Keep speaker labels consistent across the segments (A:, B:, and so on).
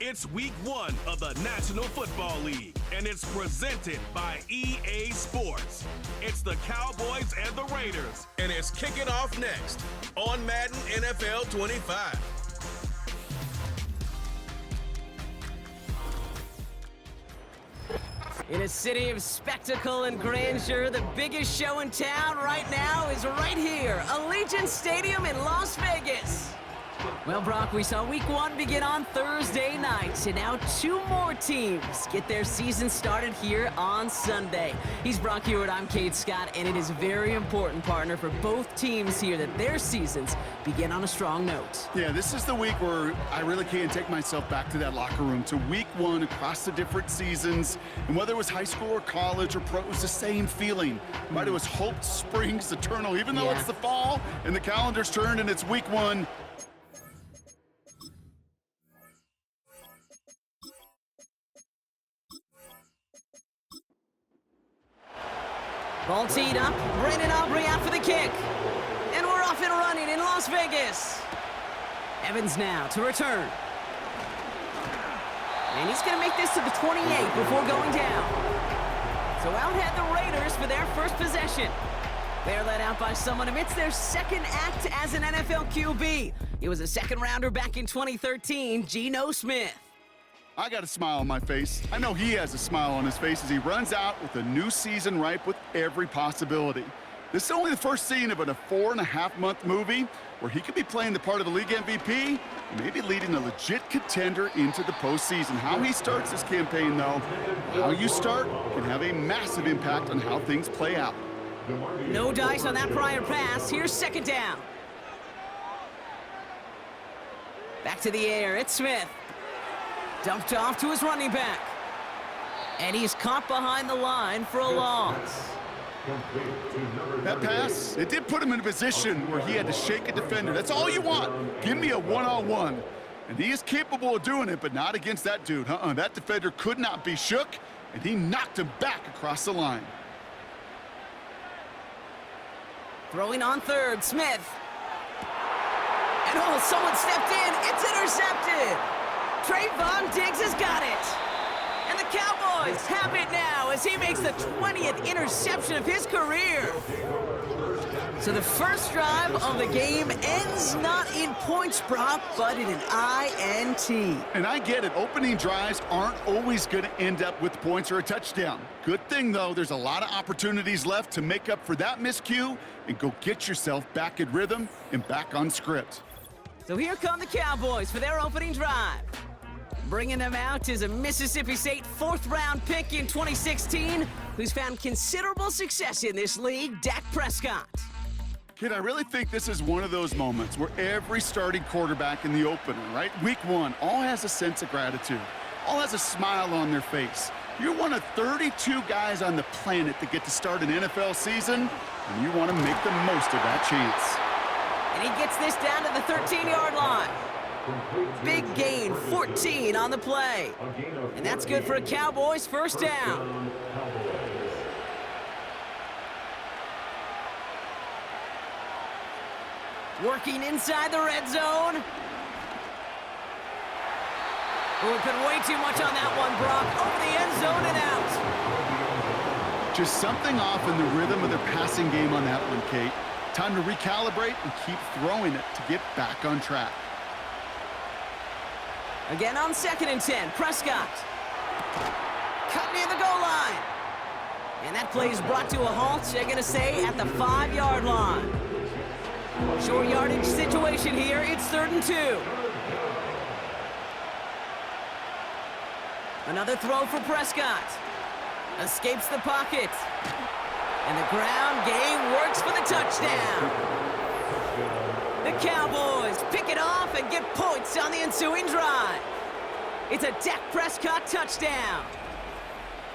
A: It's week 1 of the National Football League, and it's presented by EA Sports. It's the Cowboys and the Raiders, and it's kicking off next on Madden NFL 25.
B: In a city of spectacle and grandeur, the biggest show in town right now is right here, Allegiant Stadium in Las Vegas. Well, Brock, we saw week 1 begin on Thursday night, and now 2 more teams get their season started here on Sunday. He's Brock Hewitt, I'm Kate Scott, and it is very important, partner, for both teams here that their seasons begin on a strong note.
C: Yeah, this is the week where I really can't take myself back to that locker room, to week 1 across the different seasons. And whether it was high school or college or pro, it was the same feeling. Right? It was hope springs eternal, even though it's the fall and the calendar's turned and it's week 1.
B: Ball teed up, Brandon Aubrey out for the kick. And we're off and running in Las Vegas. Evans now to return. And he's going to make this to the 28 before going down. So out head the Raiders for their first possession. They're led out by someone amidst their second act as an NFL QB. He was a second-rounder back in 2013, Geno Smith.
C: I got a smile on my face. I know he has a smile on his face as he runs out with a new season ripe with every possibility. This is only the first scene of a 4.5-month movie where he could be playing the part of a league MVP, maybe leading a legit contender into the postseason. How he starts this campaign, though, how you start can have a massive impact on how things play out.
B: No dice on that prior pass. Here's second down. Back to the air. It's Smith. Dumped off to his running back. And he's caught behind the line for a loss.
C: That pass, it did put him in a position where he had to shake a defender. That's all you want. Give me a one-on-one. And he is capable of doing it, but not against that dude. That defender could not be shook, and he knocked him back across the line.
B: Throwing on third, Smith. And someone stepped in. It's intercepted. Trayvon Diggs has got it. And the Cowboys have it now as he makes the 20th interception of his career. So the first drive of the game ends not in points, Brock, but in an INT.
C: And I get it. Opening drives aren't always going to end up with points or a touchdown. Good thing, though, there's a lot of opportunities left to make up for that miscue and go get yourself back in rhythm and back on script.
B: So here come the Cowboys for their opening drive. Bringing them out is a Mississippi State 4th-round pick in 2016 who's found considerable success in this league, Dak Prescott.
C: Kid, I really think this is one of those moments where every starting quarterback in the opener, right, week 1, all has a sense of gratitude, all has a smile on their face. You're one of 32 guys on the planet that get to start an NFL season, and you want to make the most of that chance.
B: And he gets this down to the 13-yard line. Big gain, 14 on the play. And that's good for a Cowboys first down. Working inside the red zone. Oh, we put way too much on that one, Brock. Over the end zone and out.
C: Just something off in the rhythm of their passing game on that one, Kate. Time to recalibrate and keep throwing it to get back on track.
B: Again on 2nd and 10, Prescott. Cut near the goal line. And that play is brought to a halt, they're going to say, at the 5-yard line. Short yardage situation here, it's 3rd and 2. Another throw for Prescott. Escapes the pocket. And the ground game works for the touchdown. The Cowboys pick it off and get points on the ensuing drive. It's a Dak Prescott touchdown.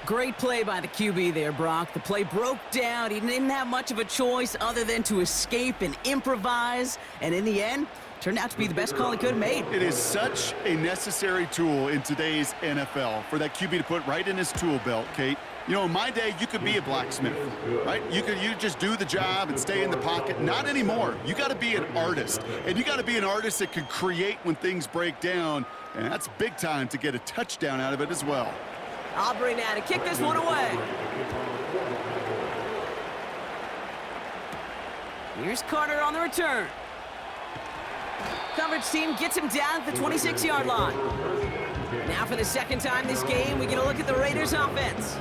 B: Great play by the QB there, Brock. The play broke down. He didn't have much of a choice other than to escape and improvise. And in the end, turned out to be the best call he could have made.
C: It is such a necessary tool in today's NFL for that QB to put right in his tool belt, Kate. You know, in my day, you could be a blacksmith, right? You just do the job and stay in the pocket. Not anymore. You got to be an artist, and you got to be an artist that can create when things break down, and that's big time to get a touchdown out of it as well.
B: Aubrey now to kick this one away. Here's Carter on the return. Coverage team gets him down at the 26-yard line. Now for the second time this game, we get a look at the Raiders' offense.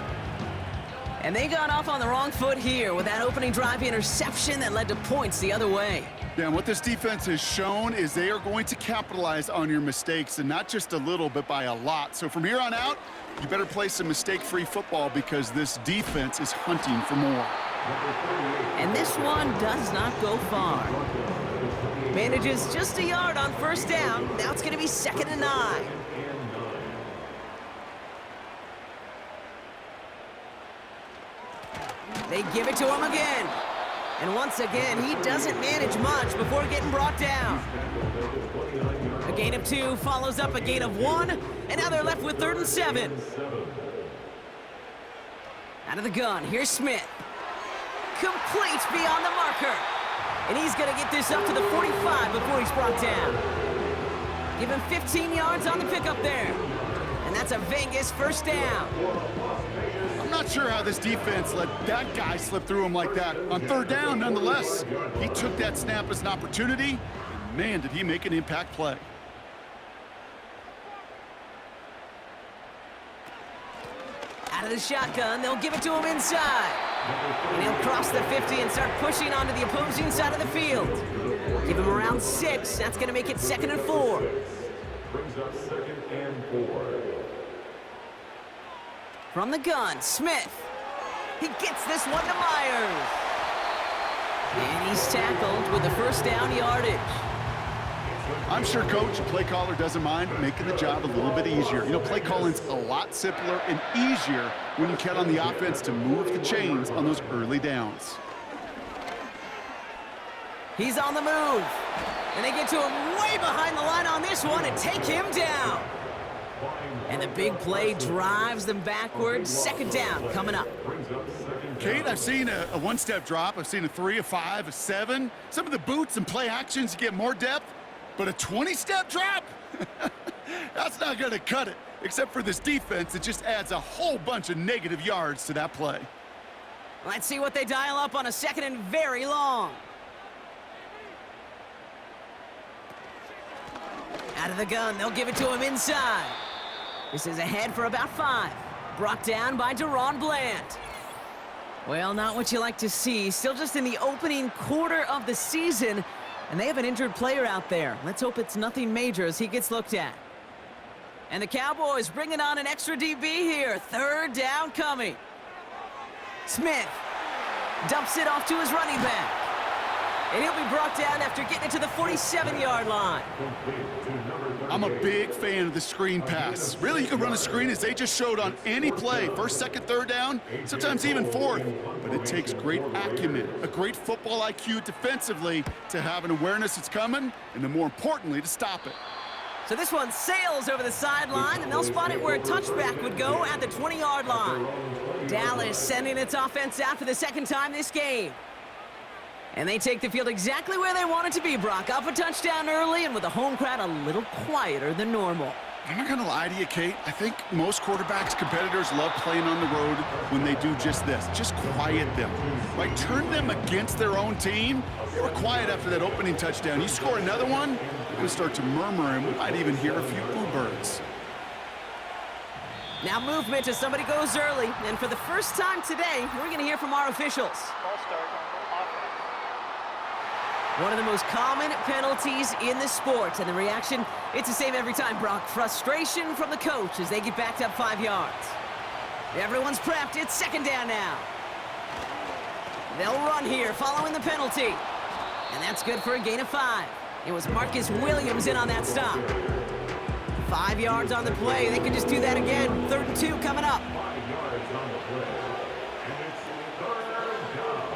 B: And they got off on the wrong foot here with that opening drive interception that led to points the other way.
C: Yeah, and what this defense has shown is they are going to capitalize on your mistakes, and not just a little, but by a lot. So from here on out, you better play some mistake-free football because this defense is hunting for more.
B: And this one does not go far. Manages just a yard on first down. Now it's going to be 2nd and 9. They give it to him again. And once again, he doesn't manage much before getting brought down. A gain of 2 follows up a gain of 1, and now they're left with 3rd and 7. Out of the gun, here's Smith. Complete beyond the marker. And he's going to get this up to the 45 before he's brought down. Give him 15 yards on the pickup there. And that's a Vegas first down.
C: I'm not sure how this defense let that guy slip through him like that. On 3rd down, nonetheless, he took that snap as an opportunity, and man, did he make an impact play.
B: Out of the shotgun, they'll give it to him inside. And he'll cross the 50 and start pushing onto the opposing side of the field. Give him around 6. That's going to make it 2nd and 4.
D: Brings up 2nd and 4.
B: From the gun, Smith. He gets this one to Myers. And he's tackled with the first down yardage.
C: I'm sure coach and play caller doesn't mind making the job a little bit easier. You know, play calling's a lot simpler and easier when you count on the offense to move the chains on those early downs.
B: He's on the move. And they get to him way behind the line on this one and take him down. And the big play drives them backwards. 2nd down coming up.
C: Kate, I've seen a one-step drop. I've seen a 3, a 5, a 7. Some of the boots and play actions get more depth. But a 20-step drop? That's not going to cut it. Except for this defense, it just adds a whole bunch of negative yards to that play.
B: Let's see what they dial up on a 2nd and very long. Out of the gun, they'll give it to him inside. This is ahead for about 5. Brought down by Deron Bland. Well, not what you like to see. Still just in the opening quarter of the season. And they have an injured player out there. Let's hope it's nothing major as he gets looked at. And the Cowboys bringing on an extra DB here. 3rd down coming. Smith dumps it off to his running back. And he'll be brought down after getting it to the 47-yard line.
C: I'm a big fan of the screen pass. Really, you can run a screen as they just showed on any play. 1st, 2nd, 3rd down, sometimes even 4th. But it takes great acumen, a great football IQ defensively to have an awareness it's coming, and then more importantly, to stop it.
B: So this one sails over the sideline, and they'll spot it where a touchback would go at the 20-yard line. Dallas sending its offense out for the 2nd time this game. And they take the field exactly where they want it to be, Brock. Up a touchdown early and with the home crowd a little quieter than normal.
C: I'm not going to lie to you, Kate. I think most quarterbacks, competitors love playing on the road when they do just this. Just quiet them, right? Turn them against their own team. They were quiet after that opening touchdown. You score another one, you're going to start to murmur, and we might even hear a few boo birds.
B: Now movement as somebody goes early. And for the first time today, we're going to hear from our officials. One of the most common penalties in the sport, and the reaction, it's the same every time, Brock. Frustration from the coach as they get backed up 5 yards. Everyone's prepped. It's 2nd down now. They'll run here following the penalty. And that's good for a gain of 5. It was Marcus Williams in on that stop. 5 yards on the play. They can just do that again. 3rd and 2 coming up.
D: 5 yards on the play. And it's 3rd down.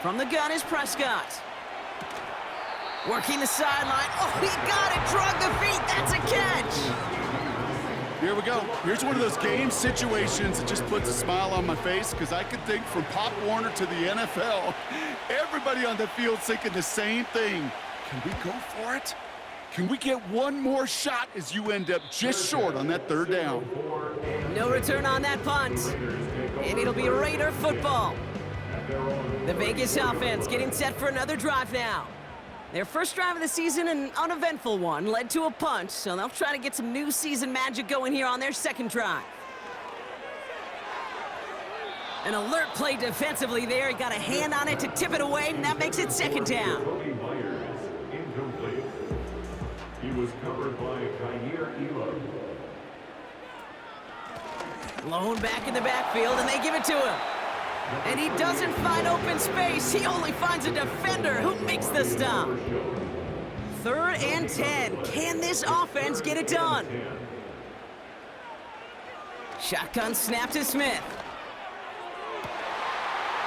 B: From the gun is Prescott. Working the sideline. Oh, he got it. Drug the feet. That's a catch.
C: Here we go. Here's one of those game situations that just puts a smile on my face because I can think from Pop Warner to the NFL. Everybody on the field thinking the same thing. Can we go for it? Can we get one more shot as you end up just short on that third down?
B: No return on that punt. And it'll be Raider football. The Vegas offense getting set for another drive now. Their first drive of the season, an uneventful one, led to a punt, so they'll try to get some new season magic going here on their second drive. An alert play defensively there. He got a hand on it to tip it away, and that makes it second down.
D: Incomplete. He was covered by Kyer Elam.
B: Blown back in the backfield, and they give it to him. And he doesn't find open space. He only finds a defender who makes the stop. 3rd and 10. Can this offense get it done? Shotgun snap to Smith.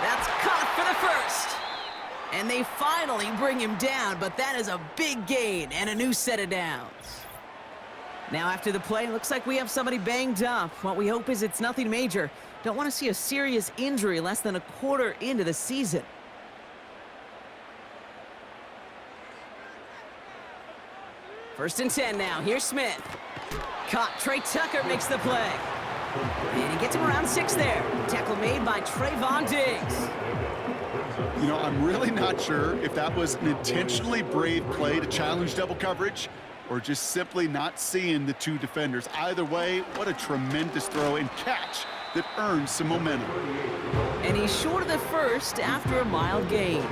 B: That's caught for the first. And they finally bring him down, but that is a big gain and a new set of downs. Now after the play, looks like we have somebody banged up. What we hope is it's nothing major. Don't want to see a serious injury less than a quarter into the season. First and 10 now. Here's Smith. Caught. Trey Tucker makes the play. And he gets him around 6 there. Tackle made by Trayvon Diggs.
C: You know, I'm really not sure if that was an intentionally brave play to challenge double coverage or just simply not seeing the two defenders. Either way, what a tremendous throw and catch that earns some momentum.
B: And he's short of the first after a mild gain.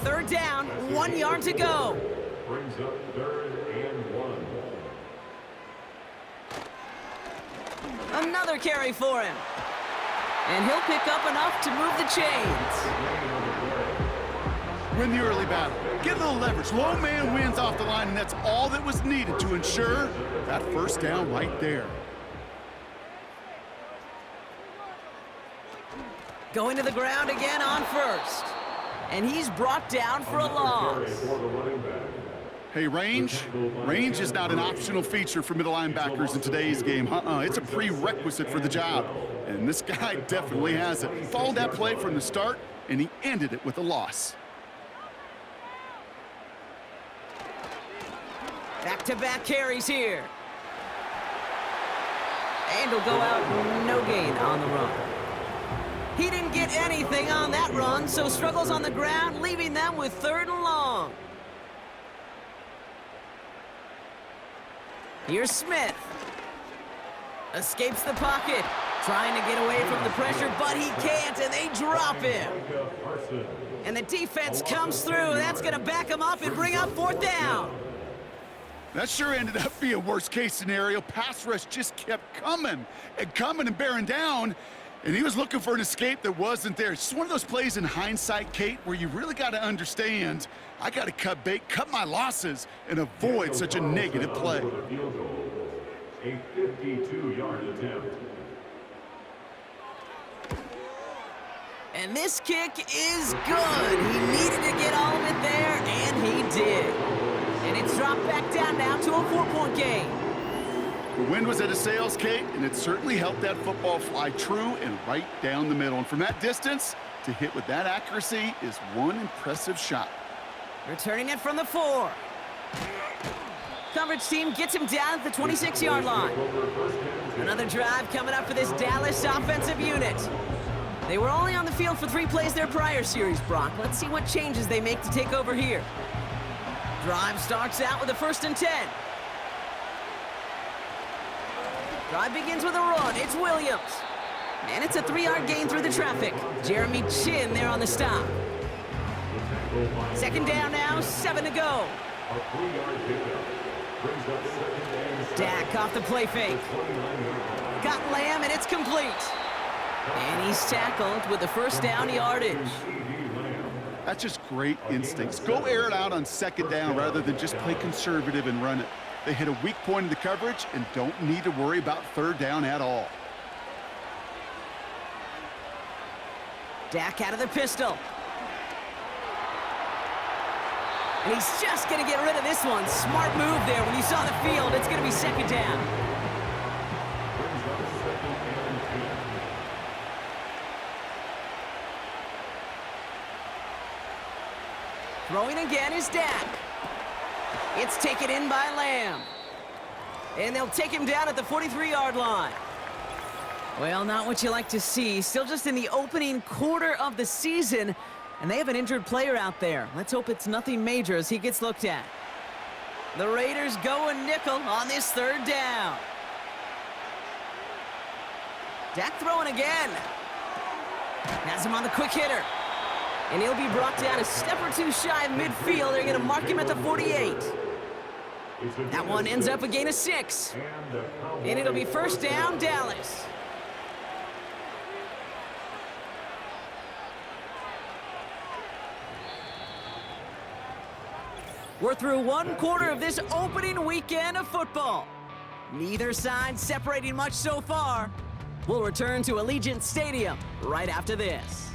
B: 3rd down, 1 yard to go.
D: Brings up 3rd and 1.
B: Another carry for him. And he'll pick up enough to move the chains.
C: Win the early battle. Get a little leverage. Low man wins off the line, and that's all that was needed to ensure that first down right there.
B: Going to the ground again on first. And he's brought down for a loss.
C: Hey, range is not an optional feature for middle linebackers in today's game. It's a prerequisite for the job. And this guy definitely has it. Followed that play from the start, and he ended it with a loss.
B: Back-to-back carries here. And he'll go out, no gain on the run. He didn't get anything on that run, so struggles on the ground, leaving them with 3rd and long. Here's Smith. Escapes the pocket. Trying to get away from the pressure, but he can't, and they drop him. And the defense comes through. That's going to back him up and bring up 4th down.
C: That sure ended up being a worst-case scenario. Pass rush just kept coming and bearing down, and he was looking for an escape that wasn't there. It's just one of those plays in hindsight, Kate, where you really got to understand, I got to cut bait, cut my losses, and avoid such a negative play.
D: A 52-yard attempt.
B: And this kick is good. He needed to get all of it there, and he did. And it's dropped back down now to a 4-point game.
C: The wind was at a sails, Kate, and it certainly helped that football fly true and right down the middle. And from that distance, to hit with that accuracy is one impressive shot.
B: Returning it from the 4. Coverage team gets him down at the 26-yard line. Another drive coming up for this Dallas offensive unit. They were only on the field for 3 plays their prior series, Brock. Let's see what changes they make to take over here. Drive starts out with a 1st and 10. Drive begins with a run. It's Williams. And it's a 3-yard gain through the traffic. Jeremy Chin there on the stop. 2nd down now, 7 to go. Dak off the play fake. Got Lamb, and it's complete. And he's tackled with the 1st down yardage.
C: That's just great instincts. Go air it out on 2nd down rather than just play conservative and run it. They hit a weak point in the coverage and don't need to worry about 3rd down at all.
B: Dak out of the pistol. And he's just going to get rid of this one. Smart move there. When you saw the field, it's going to be 2nd down. Throwing again is Dak. It's taken in by Lamb. And they'll take him down at the 43-yard line. Well, not what you like to see. Still just in the opening quarter of the season, and they have an injured player out there. Let's hope it's nothing major as he gets looked at. The Raiders go a nickel on this third down. Dak throwing again. Has him on the quick hitter. And he'll be brought down a step or two shy of midfield. They're going to mark him at the 48. That one ends up a gain of 6. And it'll be first down, Dallas. We're through one quarter of this opening weekend of football. Neither side separating much so far. We'll return to Allegiant Stadium right after this.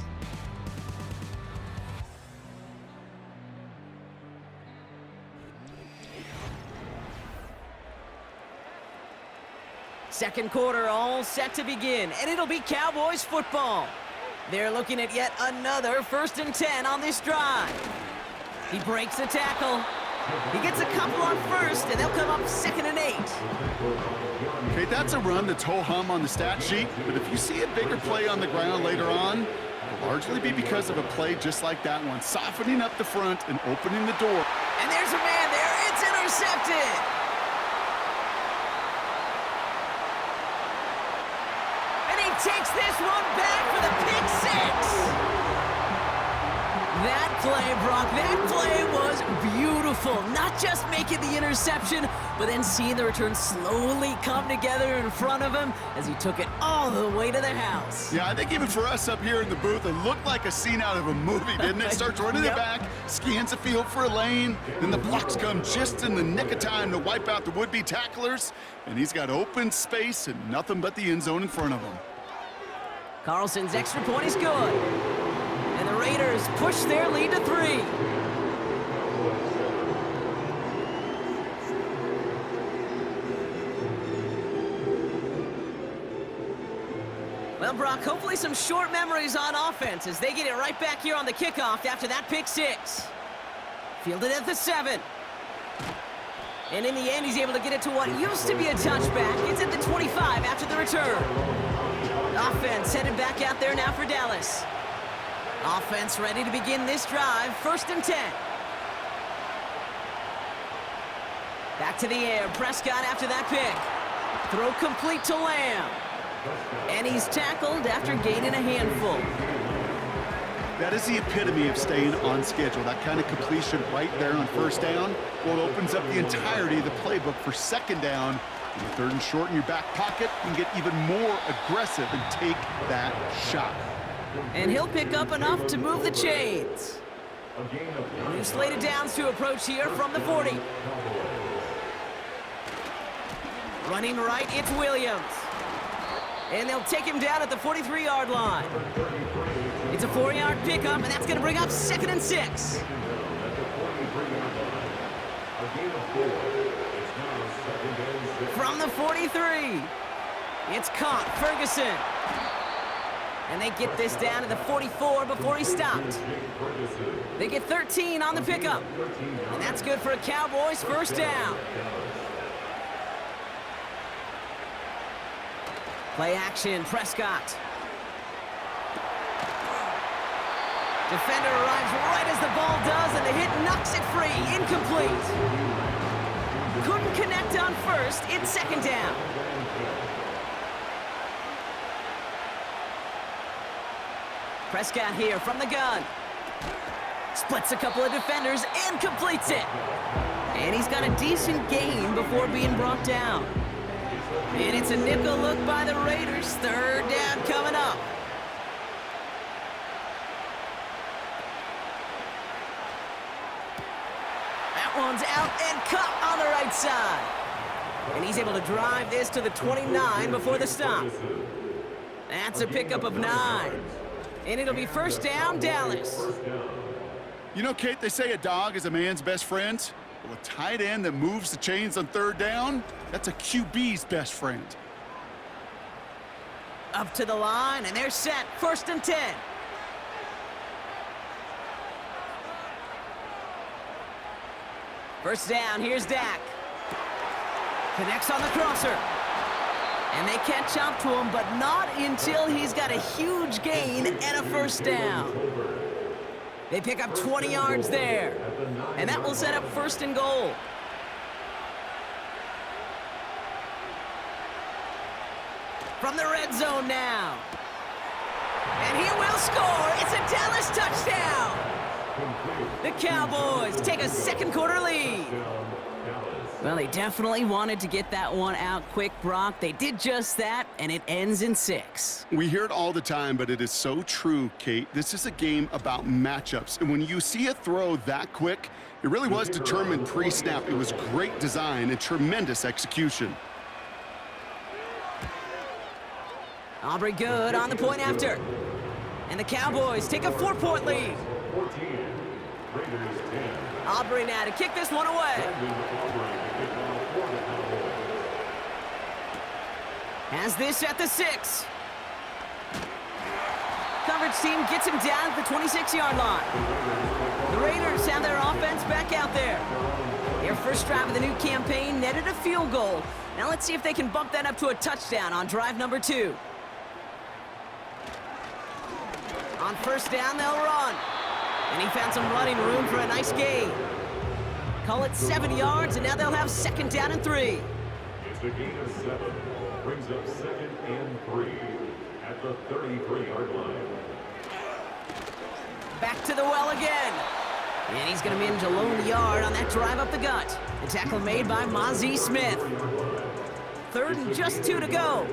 B: Second quarter all set to begin, and it'll be Cowboys football. They're looking at yet another 1st and 10 on this drive. He breaks a tackle. He gets a couple on first, and they'll come up 2nd and 8.
C: Okay, that's a run that's ho-hum on the stat sheet, but if you see a bigger play on the ground later on, it'll largely be because of a play just like that one, softening up the front and opening the door.
B: And there's a man there. It's intercepted. And he takes this one back for the pick 6. That play, Brock, that play was beautiful. Not just making the interception, but then seeing the return slowly come together in front of him as he took it all the way to the house.
C: Yeah, I think even for us up here in the booth, it looked like a scene out of a movie, didn't it? Starts running it back, scans the field for a lane, then the blocks come just in the nick of time to wipe out the would-be tacklers, and he's got open space and nothing but the end zone in front of him.
B: Carlson's extra point is good. And the Raiders push their lead to 3. Well, Brock, hopefully some short memories on offense as they get it right back here on the kickoff after that pick 6. Fielded at the 7. And in the end, he's able to get it to what used to be a touchback. It's at the 25 after the return. Offense headed back out there now for Dallas. Offense ready to begin this drive, 1st and 10. Back to the air, Prescott after that pick. Throw complete to Lamb. And he's tackled after gaining a handful.
C: That is the epitome of staying on schedule. That kind of completion right there on 1st down. Well, it opens up the entirety of the playbook for 2nd down. In the 3rd and short in your back pocket, you can get even more aggressive and take that shot.
B: And he'll pick up enough to move the chains. New slated downs to approach here from the 40. Running right, it's Williams. And they'll take him down at the 43-yard line. It's a 4-yard pickup, and that's going to bring up 2nd and 6. From the 43, it's caught, Ferguson. And they get this down to the 44 before he stopped. They get 13 on the pickup. And that's good for a Cowboys 1st down. Play action, Prescott. Defender arrives right as the ball does, and the hit knocks it free. Incomplete. Couldn't connect on first. It's 2nd down. Prescott here from the gun. Splits a couple of defenders and completes it. And he's got a decent gain before being brought down. And it's a nickel look by the Raiders. 3rd down coming up. That one's out and cut on the right side. And he's able to drive this to the 29 before the stop. That's a pickup of 9. And it'll be 1st down, Dallas.
C: You know, Kate, they say a dog is a man's best friend. Well, a tight end that moves the chains on 3rd down, that's a QB's best friend.
B: Up to the line, and they're set. 1st and 10. First down, here's Dak. Connects on the crosser. And they catch up to him, but not until he's got a huge gain and a first down. They pick up 20 yards there. And that will set up first and goal. From the red zone now. And he will score. It's a Dallas touchdown. The Cowboys take a second quarter lead. Well, they definitely wanted to get that one out quick, Brock. They did just that, and it ends in 6.
C: We hear it all the time, but it is so true, Kate. This is a game about matchups. And when you see a throw that quick, it really was determined pre-snap. It was great design and tremendous execution.
B: Aubrey good on the point after. And the Cowboys take a 4-point lead.
D: 14. Raiders 10.
B: Aubrey now to kick this one away. Has this at the 6. Coverage team gets him down at the 26-yard line. The Raiders have their offense back out there. Their first drive of the new campaign netted a field goal. Now let's see if they can bump that up to a touchdown on drive number 2. On first down, they'll run. And he found some running room for a nice gain. Call it 7 yards, and now they'll have second down and 3.
D: It's a gain of 7. Brings up second and 3 at the 33-yard line.
B: Back to the well again. And he's going to manage a lone yard on that drive up the gut. The tackle made by Mozzie Smith. Third and just 2 to go.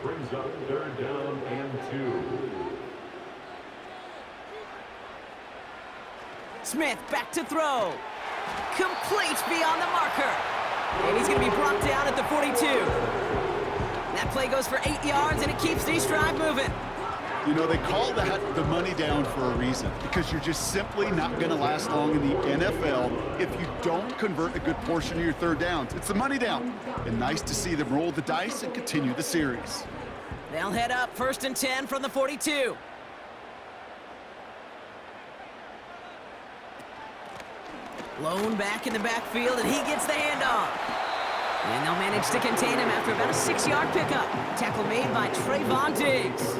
D: Brings up third down and 2.
B: Smith back to throw. Complete beyond the marker. And he's going to be brought down at the 42. That play goes for 8 yards, and it keeps the drive moving.
C: You know, they call that the money down for a reason, because you're just simply not going to last long in the NFL if you don't convert a good portion of your third downs. It's the money down. And nice to see them roll the dice and continue the series.
B: They'll head up first and 10 from the 42. Lone back in the backfield, and he gets the handoff. And they'll manage to contain him after about a 6-yard pickup. Tackle made by Trayvon Diggs.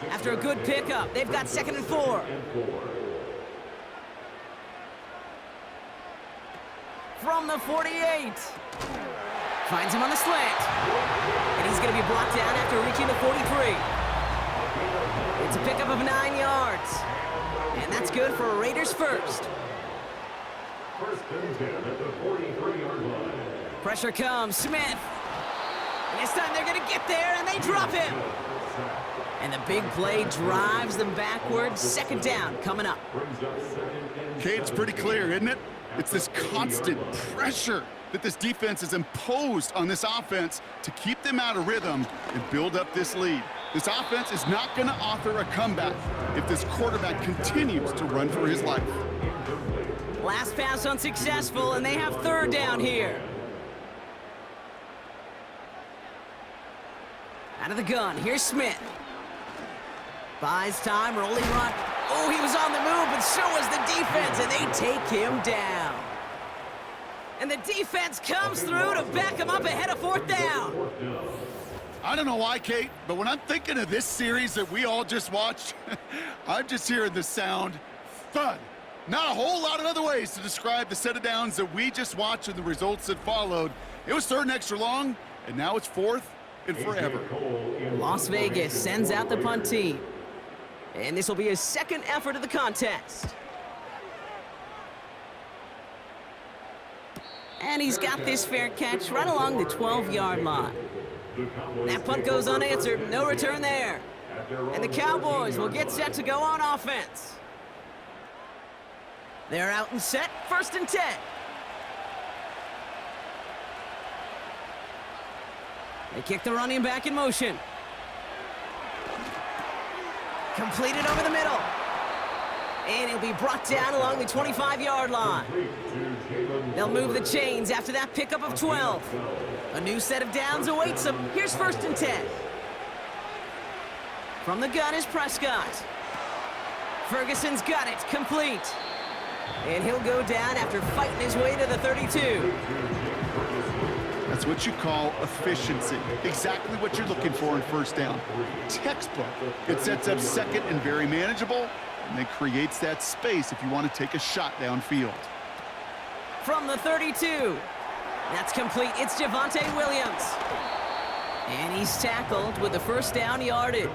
B: After a good pickup, they've got second and 4. From the 48. Finds him on the slant. And he's going to be brought down after reaching the 43. It's a pickup of 9 yards. And that's good for a Raiders first.
D: First and 10 at the 43-yard line.
B: Pressure comes, Smith. And this time they're going to get there, and they drop him. And the big play drives them backwards. Second down coming up.
C: Kate, it's pretty clear, isn't it? It's this constant pressure that this defense has imposed on this offense to keep them out of rhythm and build up this lead. This offense is not going to author a comeback if this quarterback continues to run for his life.
B: Last pass unsuccessful, and they have third down here. Out of the gun, here's Smith. Buys time, rolling run. Oh, he was on the move, but so was the defense, and they take him down. And the defense comes through to back him up ahead of fourth down.
C: I don't know why, Kate, but when I'm thinking of this series that we all just watched, I'm just hearing the sound thud. Not a whole lot of other ways to describe the set of downs that we just watched and the results that followed. It was third and extra long, and now it's fourth and forever.
B: Las Vegas sends out the punt team. And this will be his second effort of the contest. And he's got this fair catch right along the 12-yard line. That punt goes unanswered, no return there. And the Cowboys will get set to go on offense. They're out and set, first and 10. They kick the running back in motion. Completed over the middle. And he'll be brought down along the 25-yard line. They'll move the chains after that pickup of 12. A new set of downs awaits them. Here's first and 10. From the gun is Prescott. Ferguson's got it, complete. And he'll go down after fighting his way to the 32.
C: That's what you call efficiency. Exactly what you're looking for in first down. Textbook. It sets up second and very manageable, and then creates that space if you want to take a shot downfield.
B: From the 32. That's complete. It's Javonte Williams. And he's tackled with the first down yardage.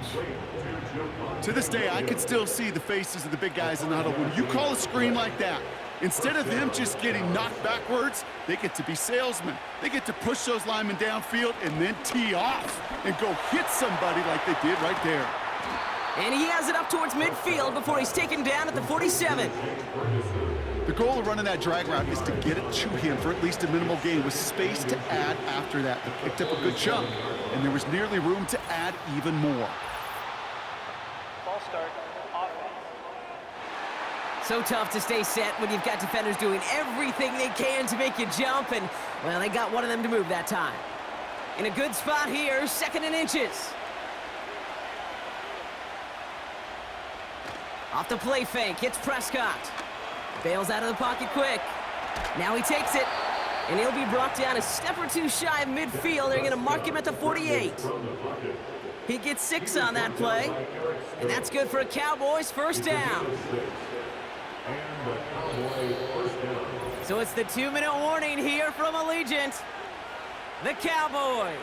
C: To this day, I can still see the faces of the big guys in the huddle. When you call a screen like that, instead of them just getting knocked backwards, they get to be salesmen. They get to push those linemen downfield and then tee off and go hit somebody like they did right there.
B: And he has it up towards midfield before he's taken down at the 47.
C: The goal of running that drag route is to get it to him for at least a minimal gain with space to add after that. They picked up a good chunk, and there was nearly room to add even more.
E: Ball start, offense.
B: So tough to stay set when you've got defenders doing everything they can to make you jump, and, well, they got one of them to move that time. In a good spot here, 2nd and inches. Off the play fake, it's Prescott. Bails out of the pocket quick. Now he takes it, and he'll be brought down a step or two shy of midfield. They're going to mark him at the 48. He gets 6 on that play, and that's good for a Cowboys first down. So it's the 2-minute warning here from Allegiant. The Cowboys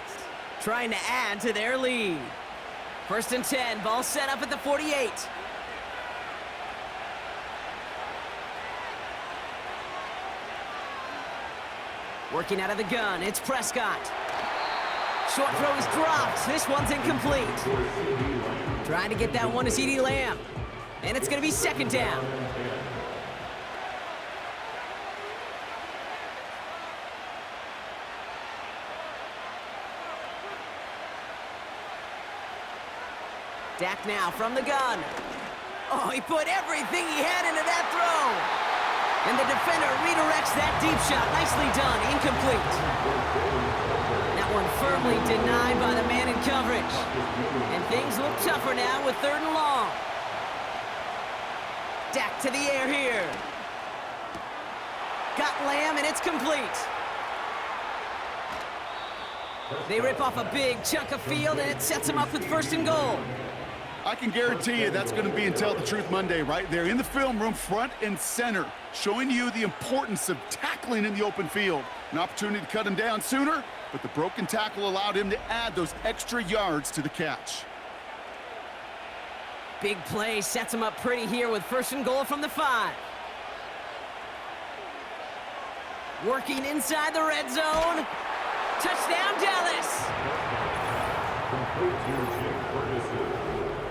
B: trying to add to their lead. 1st and 10, ball set up at the 48. Working out of the gun, it's Prescott. Short throw is dropped. This one's incomplete. Trying to get that one to CeeDee Lamb. And it's going to be 2nd down. Dak now from the gun. Oh, he put everything he had into that throw. And the defender redirects that deep shot. Nicely done. Incomplete. That one firmly denied by the man in coverage. And things look tougher now with 3rd and long. Dak to the air here. Got Lamb, and it's complete. They rip off a big chunk of field, and it sets them up with 1st and goal.
C: I can guarantee you that's going to be in Tell the Truth Monday right there in the film room, front and center, showing you the importance of tackling in the open field. An opportunity to cut him down sooner, but the broken tackle allowed him to add those extra yards to the catch.
B: Big play sets him up pretty here with 1st and goal from the 5. Working inside the red zone. Touchdown, Dallas!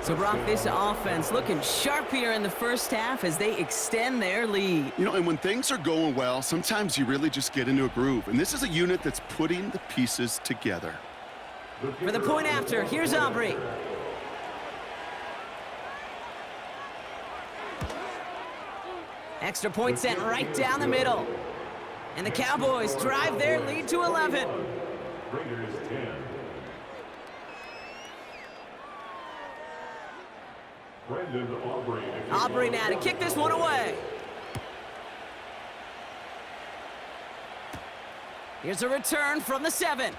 B: So, Brock, this offense looking sharp here in the first half as they extend their lead.
C: You know, and when things are going well, sometimes you really just get into a groove. And this is a unit that's putting the pieces together.
B: For the point after, here's Aubrey. Extra point sent right down the middle. And the Cowboys drive their lead to 11.
D: Raiders 10.
B: Aubrey now to kick this one away. Here's a return from the 7.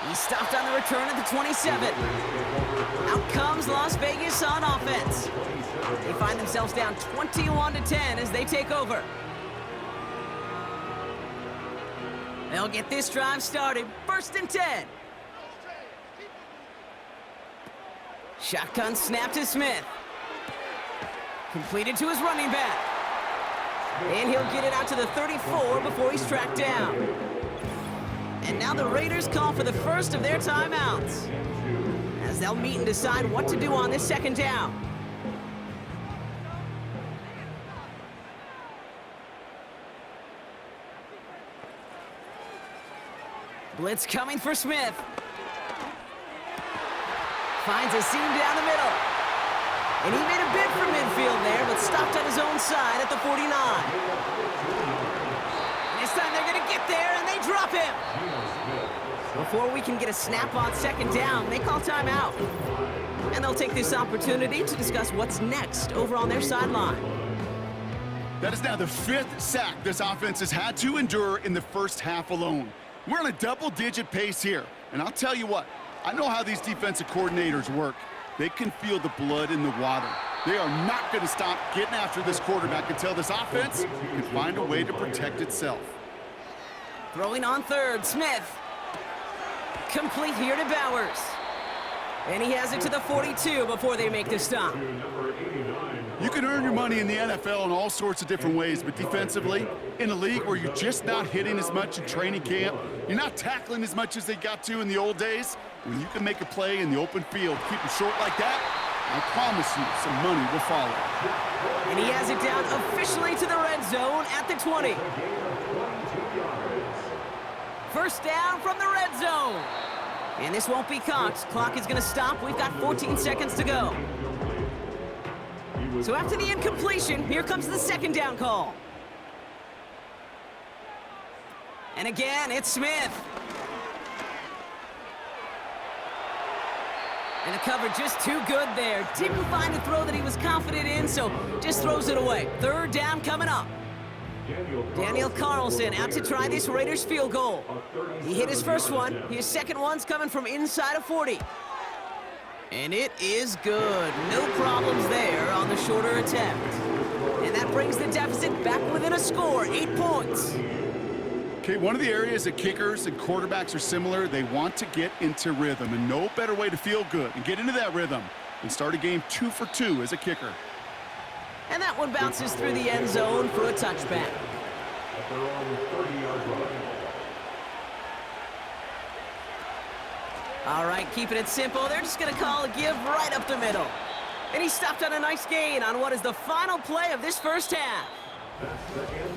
B: He stopped on the return at the 27. Out comes Las Vegas on offense. They find themselves down 21-10 as they take over. They'll get this drive started. 1st and 10. Shotgun snap to Smith. Completed to his running back. And he'll get it out to the 34 before he's tracked down. And now the Raiders call for the first of their timeouts, as they'll meet and decide what to do on this 2nd down. Blitz coming for Smith. Finds a seam down the middle. And he made a bid for midfield there, but stopped on his own side at the 49. This time they're going to get there, and they drop him. Before we can get a snap on 2nd down, they call timeout. And they'll take this opportunity to discuss what's next over on their sideline.
C: That is now the 5th sack this offense has had to endure in the first half alone. We're on a double-digit pace here, and I'll tell you what, I know how these defensive coordinators work. They can feel the blood in the water. They are not going to stop getting after this quarterback until this offense can find a way to protect itself.
B: Throwing on third, Smith. Complete here to Bowers. And he has it to the 42 before they make the stop.
C: You can earn your money in the NFL in all sorts of different ways, but defensively, in a league where you're just not hitting as much in training camp, you're not tackling as much as they got to in the old days, when you can make a play in the open field, keep them short like that, I promise you some money will follow.
B: And he has it down officially to the red zone at the 20. First down from the red zone. And this won't be caught. Clock is going to stop. We've got 14 seconds to go. So after the incompletion, here comes the second down call. And again, it's Smith. And the cover just too good there. Didn't find a throw that he was confident in, so just throws it away. Third down coming up. Daniel Carlson out to try this Raiders field goal. He hit his first one. His second one's coming from inside of 40. And it is good. No problems there on the shorter attempt. And that brings the deficit back within a score, 8 points.
C: Okay, one of the areas that kickers and quarterbacks are similar, they want to get into rhythm, and no better way to feel good and get into that rhythm than start a game 2 for 2 as a kicker.
B: And that one bounces through the end zone for a touchback. All right, keeping it simple. They're just going to call a give right up the middle. And he stopped on a nice gain on what is the final play of this first half.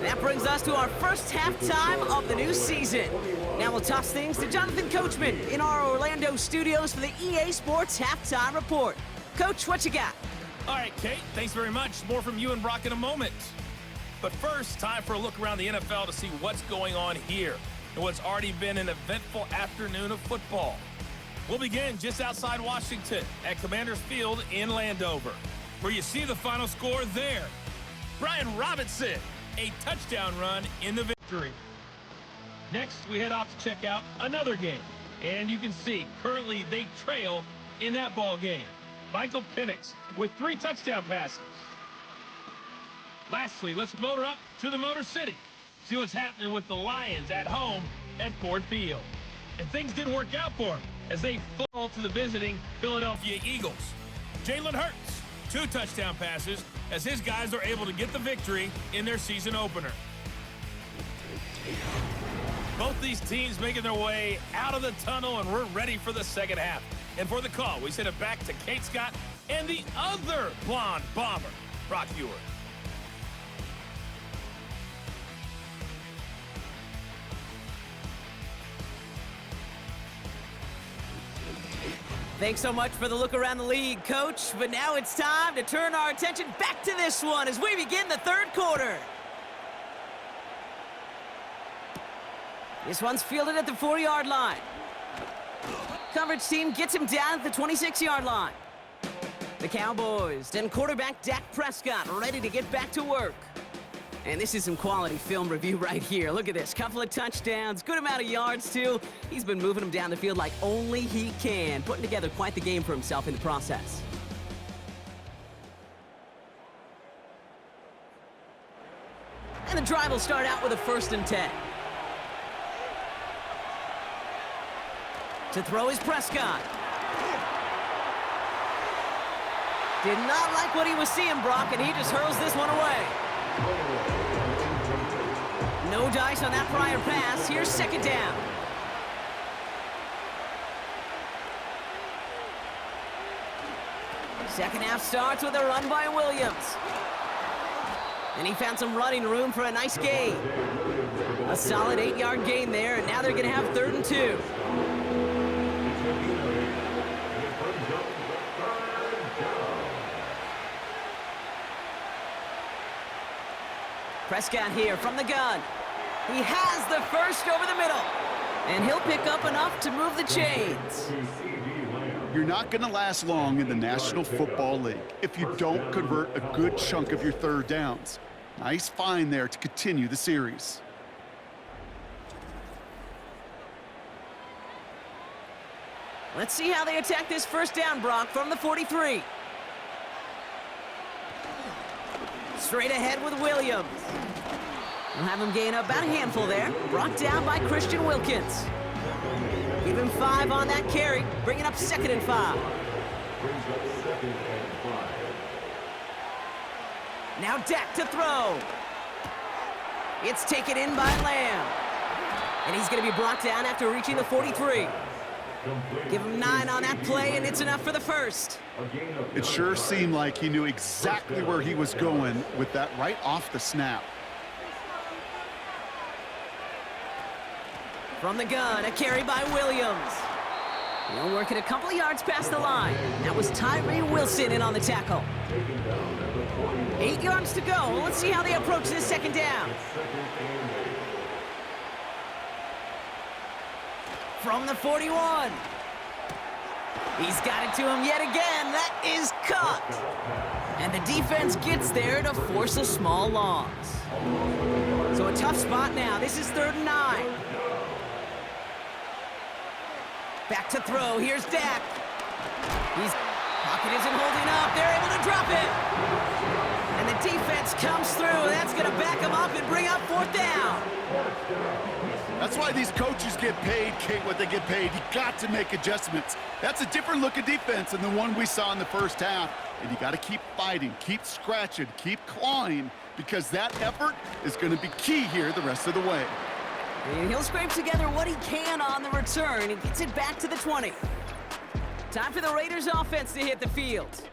B: That brings us to our first halftime of the new season. Now we'll toss things to Jonathan Coachman in our Orlando studios for the EA Sports Halftime Report. Coach, what you got?
F: All right, Kate, thanks very much. More from you and Brock in a moment. But first, time for a look around the NFL to see what's going on here in what's already been an eventful afternoon of football. We'll begin just outside Washington at Commanders Field in Landover, where you see the final score there. Brian Robinson, a touchdown run in the victory. Next, we head off to check out another game. And you can see, currently they trail in that ball game. Michael Penix with 3 touchdown passes. Lastly, let's motor up to the Motor City. See what's happening with the Lions at home at Ford Field. And things didn't work out for them as they fall to the visiting Philadelphia Eagles. Jalen Hurts, 2 touchdown passes as his guys are able to get the victory in their season opener. Both these teams making their way out of the tunnel, and we're ready for the second half. And for the call, we send it back to Kate Scott and the other blonde bomber, Brock Ewert.
B: Thanks so much for the look around the league, Coach. But now it's time to turn our attention back to this one as we begin the third quarter. This one's fielded at the 4-yard line. Coverage team gets him down at the 26-yard line. The Cowboys and quarterback Dak Prescott ready to get back to work. And this is some quality film review right here. Look at this. Couple of touchdowns, good amount of yards, too. He's been moving them down the field like only he can, putting together quite the game for himself in the process. And the drive will start out with a 1st and 10. To throw is Prescott. Did not like what he was seeing, Brock, and he just hurls this one away. No dice on that prior pass. Here's 2nd down. Second half starts with a run by Williams. And he found some running room for a nice gain. A solid 8-yard gain there, and now they're going to have 3rd and 2. Prescott here from the gun. He has the first over the middle. And he'll pick up enough to move the chains.
C: You're not going to last long in the National Football League if you don't convert a good chunk of your 3rd downs. Nice find there to continue the series.
B: Let's see how they attack this first down, Brock, from the 43. Straight ahead with Williams. We'll have him gain about a handful there. Brought down by Christian Wilkins. Give him 5 on that carry, bringing up 2nd and 5.
D: Brings up 2nd and 5.
B: Now Dak to throw. It's taken in by Lamb. And he's going to be brought down after reaching the 43. Give him 9 on that play, and it's enough for the first.
C: It sure seemed like he knew exactly where he was going with that right off the snap.
B: From the gun, a carry by Williams. He'll work it a couple of yards past the line. That was Tyree Wilson in on the tackle. 8 yards to go. Let's see how they approach this second down. From the 41. He's got it to him yet again. That is caught. And the defense gets there to force a small loss. So a tough spot now. This is 3rd and 9. Back to throw. Here's Dak. His pocket isn't holding up. They're able to drop it. And the defense comes through. That's going to back him up and bring up 4th down.
C: That's why these coaches get paid, Kate, what they get paid. You got to make adjustments. That's a different look at defense than the one we saw in the first half. And you got to keep fighting, keep scratching, keep clawing, because that effort is going to be key here the rest of the way.
B: And he'll scrape together what he can on the return and gets it back to the 20. Time for the Raiders offense to hit the field.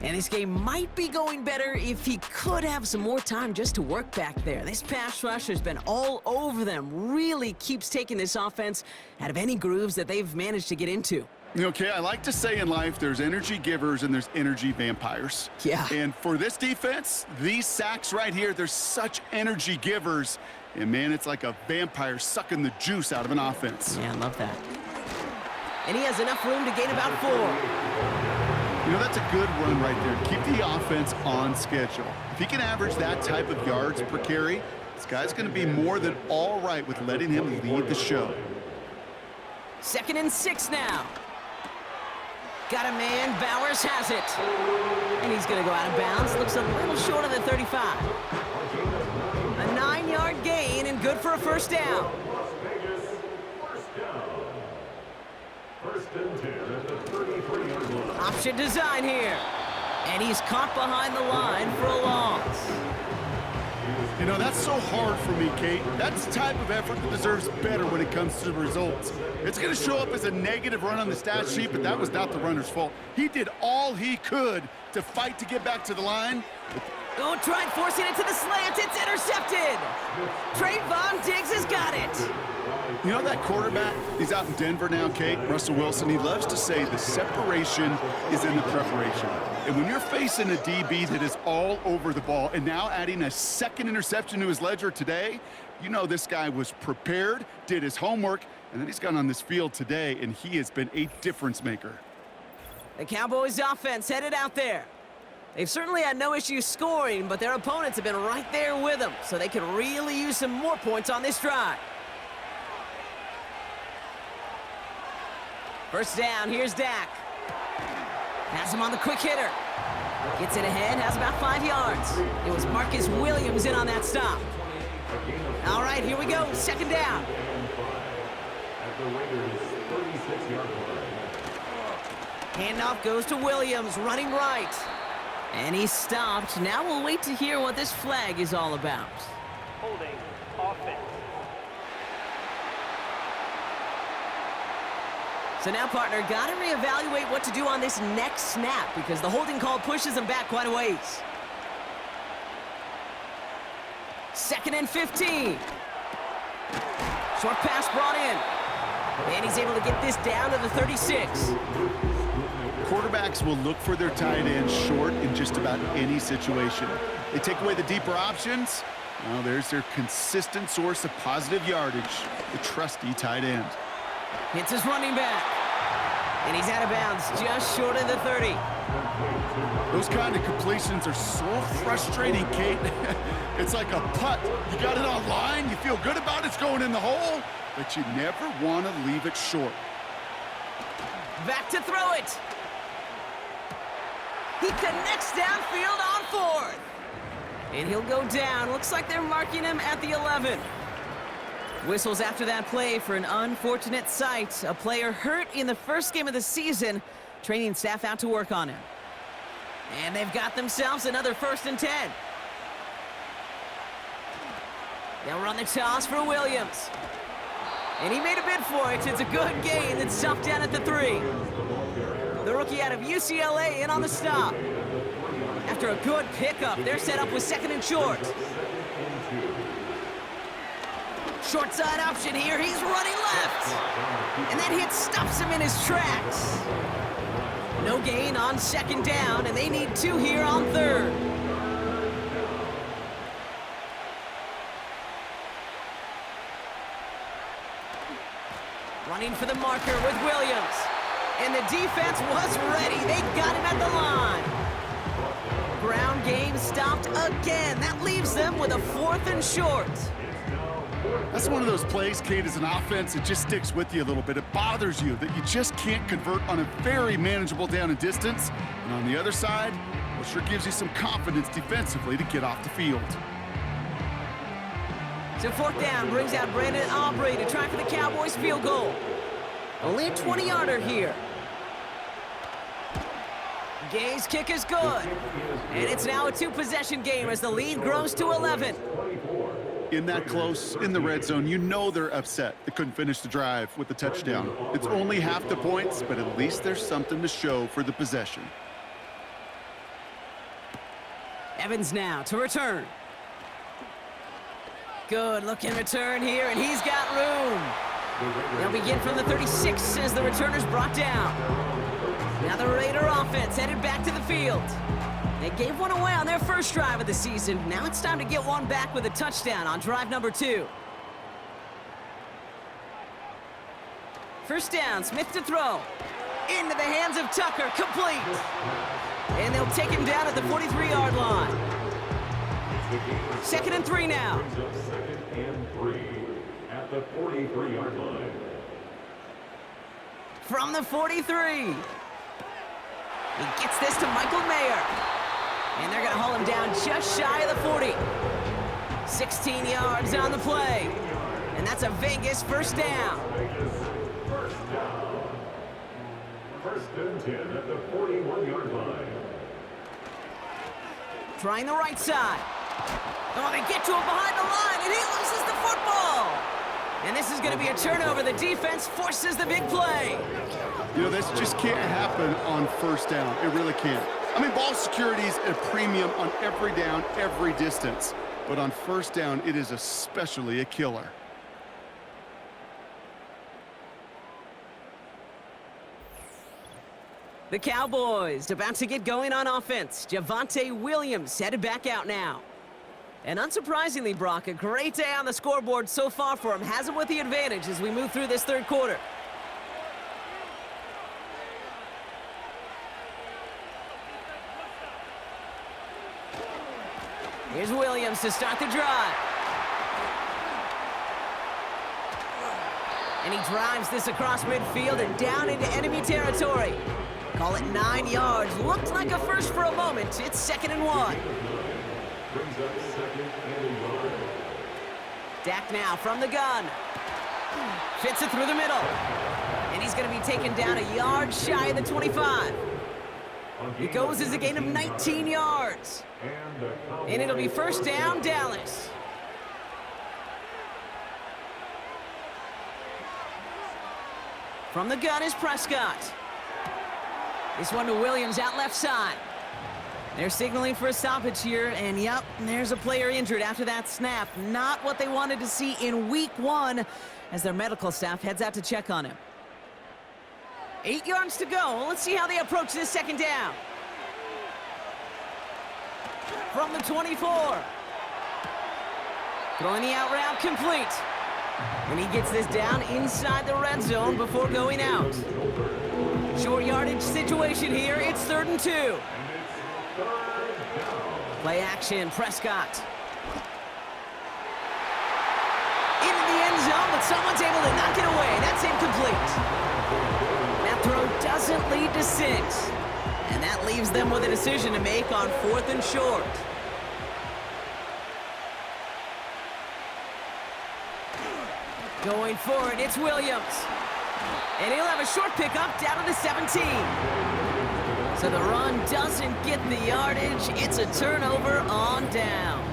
B: And this game might be going better if he could have some more time just to work back there. This pass rush has been all over them. Really keeps taking this offense out of any grooves that they've managed to get into.
C: Okay, I like to say in life there's energy givers and there's energy vampires.
B: Yeah.
C: And for this defense, these sacks right here, they're such energy givers. And man, it's like a vampire sucking the juice out of an offense.
B: Yeah, I love that. And he has enough room to gain about 4.
C: You know, that's a good run right there. Keep the offense on schedule. If he can average that type of yards per carry, this guy's going to be more than all right with letting him lead the show.
B: 2nd and 6 now. Got a man. Bowers has it. And he's going to go out of bounds. Looks a little short of the 35. A 9-yard gain and good for a 1st down.
D: First and 10 at the 33-yard line.
B: Option design here. And he's caught behind the line for a loss.
C: You know, that's so hard for me, Kate. That's the type of effort that deserves better when it comes to the results. It's going to show up as a negative run on the stat sheet, but that was not the runner's fault. He did all he could to fight to get back to the line.
B: Oh, tried forcing it to the slant. It's intercepted. Trayvon Diggs has got it.
C: You know that quarterback? He's out in Denver now, Kate. Russell Wilson, he loves to say the separation is in the preparation. And when you're facing a DB that is all over the ball and now adding a 2nd interception to his ledger today, you know this guy was prepared, did his homework, and then he's gone on this field today, and he has been a difference maker.
B: The Cowboys offense headed out there. They've certainly had no issue scoring, but their opponents have been right there with them, so they could really use some more points on this drive. 1st down, here's Dak. Has him on the quick hitter. Gets it ahead, has about 5 yards. It was Marcus Williams in on that stop. All right, here we go, 2nd down.
D: At the Raiders' 36-yard line.
B: Handoff goes to Williams, running right. And he stopped. Now we'll wait to hear what this flag is all about.
E: Holding offense.
B: So now, partner, got to reevaluate what to do on this next snap because the holding call pushes him back quite a ways. 2nd and 15. Short pass brought in. And he's able to get this down to the 36.
C: Quarterbacks will look for their tight end short in just about any situation. They take away the deeper options. Well, there's their consistent source of positive yardage, the trusty tight end.
B: Hits his running back. And he's out of bounds, just short of the 30.
C: Those kind of completions are so frustrating, Kate. It's like a putt. You got it on line, you feel good about it's going in the hole, but you never want to leave it short.
B: Back to throw it. He connects downfield on fourth. And he'll go down. Looks like they're marking him at the 11. Whistles after that play for an unfortunate sight. A player hurt in the first game of the season. Training staff out to work on him. And they've got themselves another 1st and 10. They'll run the toss for Williams. And he made a bid for it. It's a good gain that's stuffed down at the 3. The rookie out of UCLA in on the stop. After a good pickup, they're set up with 2nd and short. Short side option here. He's running left. And that hit stops him in his tracks. No gain on 2nd down, and they need 2 here on 3rd. Running for the marker with Williams. And the defense was ready. They got him at the line. Ground game stopped again. That leaves them with a 4th and short.
C: That's one of those plays, Kate, as an offense, it just sticks with you a little bit. It bothers you that you just can't convert on a very manageable down and distance. And on the other side, well, sure gives you some confidence defensively to get off the field.
B: So 4th down brings out Brandon Aubrey to try for the Cowboys field goal. Only a 20-yarder here. Gay's kick is good. And it's now a 2-possession game as the lead grows to 11.
C: In that close, in the red zone, you know they're upset. They couldn't finish the drive with the touchdown. It's only half the points, but at least there's something to show for the possession.
B: Evans now to return. Good looking return here, and he's got room. They'll begin from the 36 as the returner's brought down. Now the Raider offense headed back to the field. They gave one away on their first drive of the season. Now it's time to get one back with a touchdown on drive number 2. 1st down, Smith to throw. Into the hands of Tucker, complete. And they'll take him down at the 43-yard line. 2nd and 3 now.
D: 2nd and 3 at the 43-yard line.
B: From the 43. He gets this to Michael Mayer. And they're going to haul him down just shy of the 40. 16 yards on the play. And that's a Vegas 1st down.
D: First down. 1st and 10 at the 41-yard line.
B: Trying the right side. Oh, they get to him behind the line, and he loses the football. And this is going to be a turnover. The defense forces the big play.
C: You know, this just can't happen on 1st down. It really can't. I mean, ball security is a premium on every down, every distance. But on 1st down, it is especially a killer.
B: The Cowboys about to get going on offense. Javonte Williams headed back out now. And unsurprisingly, Brock, a great day on the scoreboard so far for him. Has him with the advantage as we move through this 3rd quarter. Here's Williams to start the drive. And he drives this across midfield and down into enemy territory. Call it 9 yards. Looked like a first for a moment. It's 2nd and 1.
D: Brings up 2nd and 1.
B: Dak now from the gun. Fits it through the middle. And he's going to be taken down a yard shy of the 25. It goes as a gain of 19 yards. And it'll be 1st down, Dallas. From the gun is Prescott. This one to Williams out left side. They're signaling for a stoppage here, and yep, there's a player injured after that snap. Not what they wanted to see in week 1 as their medical staff heads out to check on him. 8 yards to go. Let's see how they approach this 2nd down. From the 24. Throwing the out route complete. And he gets this down inside the red zone before going out. Short yardage situation here. It's 3rd and 2. Play action, Prescott. Into the end zone, but someone's able to knock it away. That's incomplete. That throw doesn't lead to 6. And that leaves them with a decision to make on 4th and short. Going for it, it's Williams. And he'll have a short pickup down to the 17. So the run doesn't get the yardage. It's a turnover on down.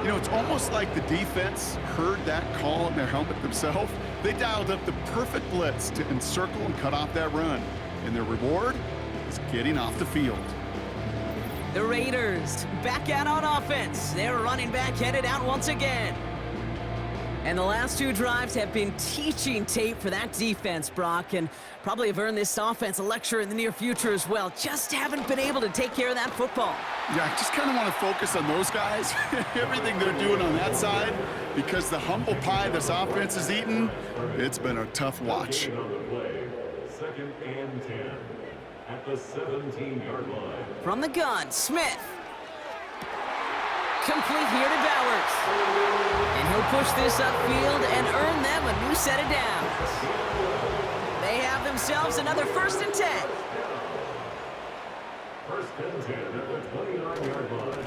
C: You know, it's almost like the defense heard that call in their helmet themselves. They dialed up the perfect blitz to encircle and cut off that run. And their reward is getting off the field.
B: The Raiders back out on offense. Their running back headed out once again. And the last 2 drives have been teaching tape for that defense, Brock, and probably have earned this offense a lecture in the near future as well. Just haven't been able to take care of that football.
C: Yeah, I just kind of want to focus on those guys, everything they're doing on that side, because the humble pie this offense is eating, it's been a tough watch.
D: On the play, 2nd and 10 at the 17-yard line.
B: From the gun, Smith. Complete here to Bowers. And he'll push this upfield and earn them a new set of downs. They have themselves another 1st and 10.
D: 1st and 10 at the 29-yard line.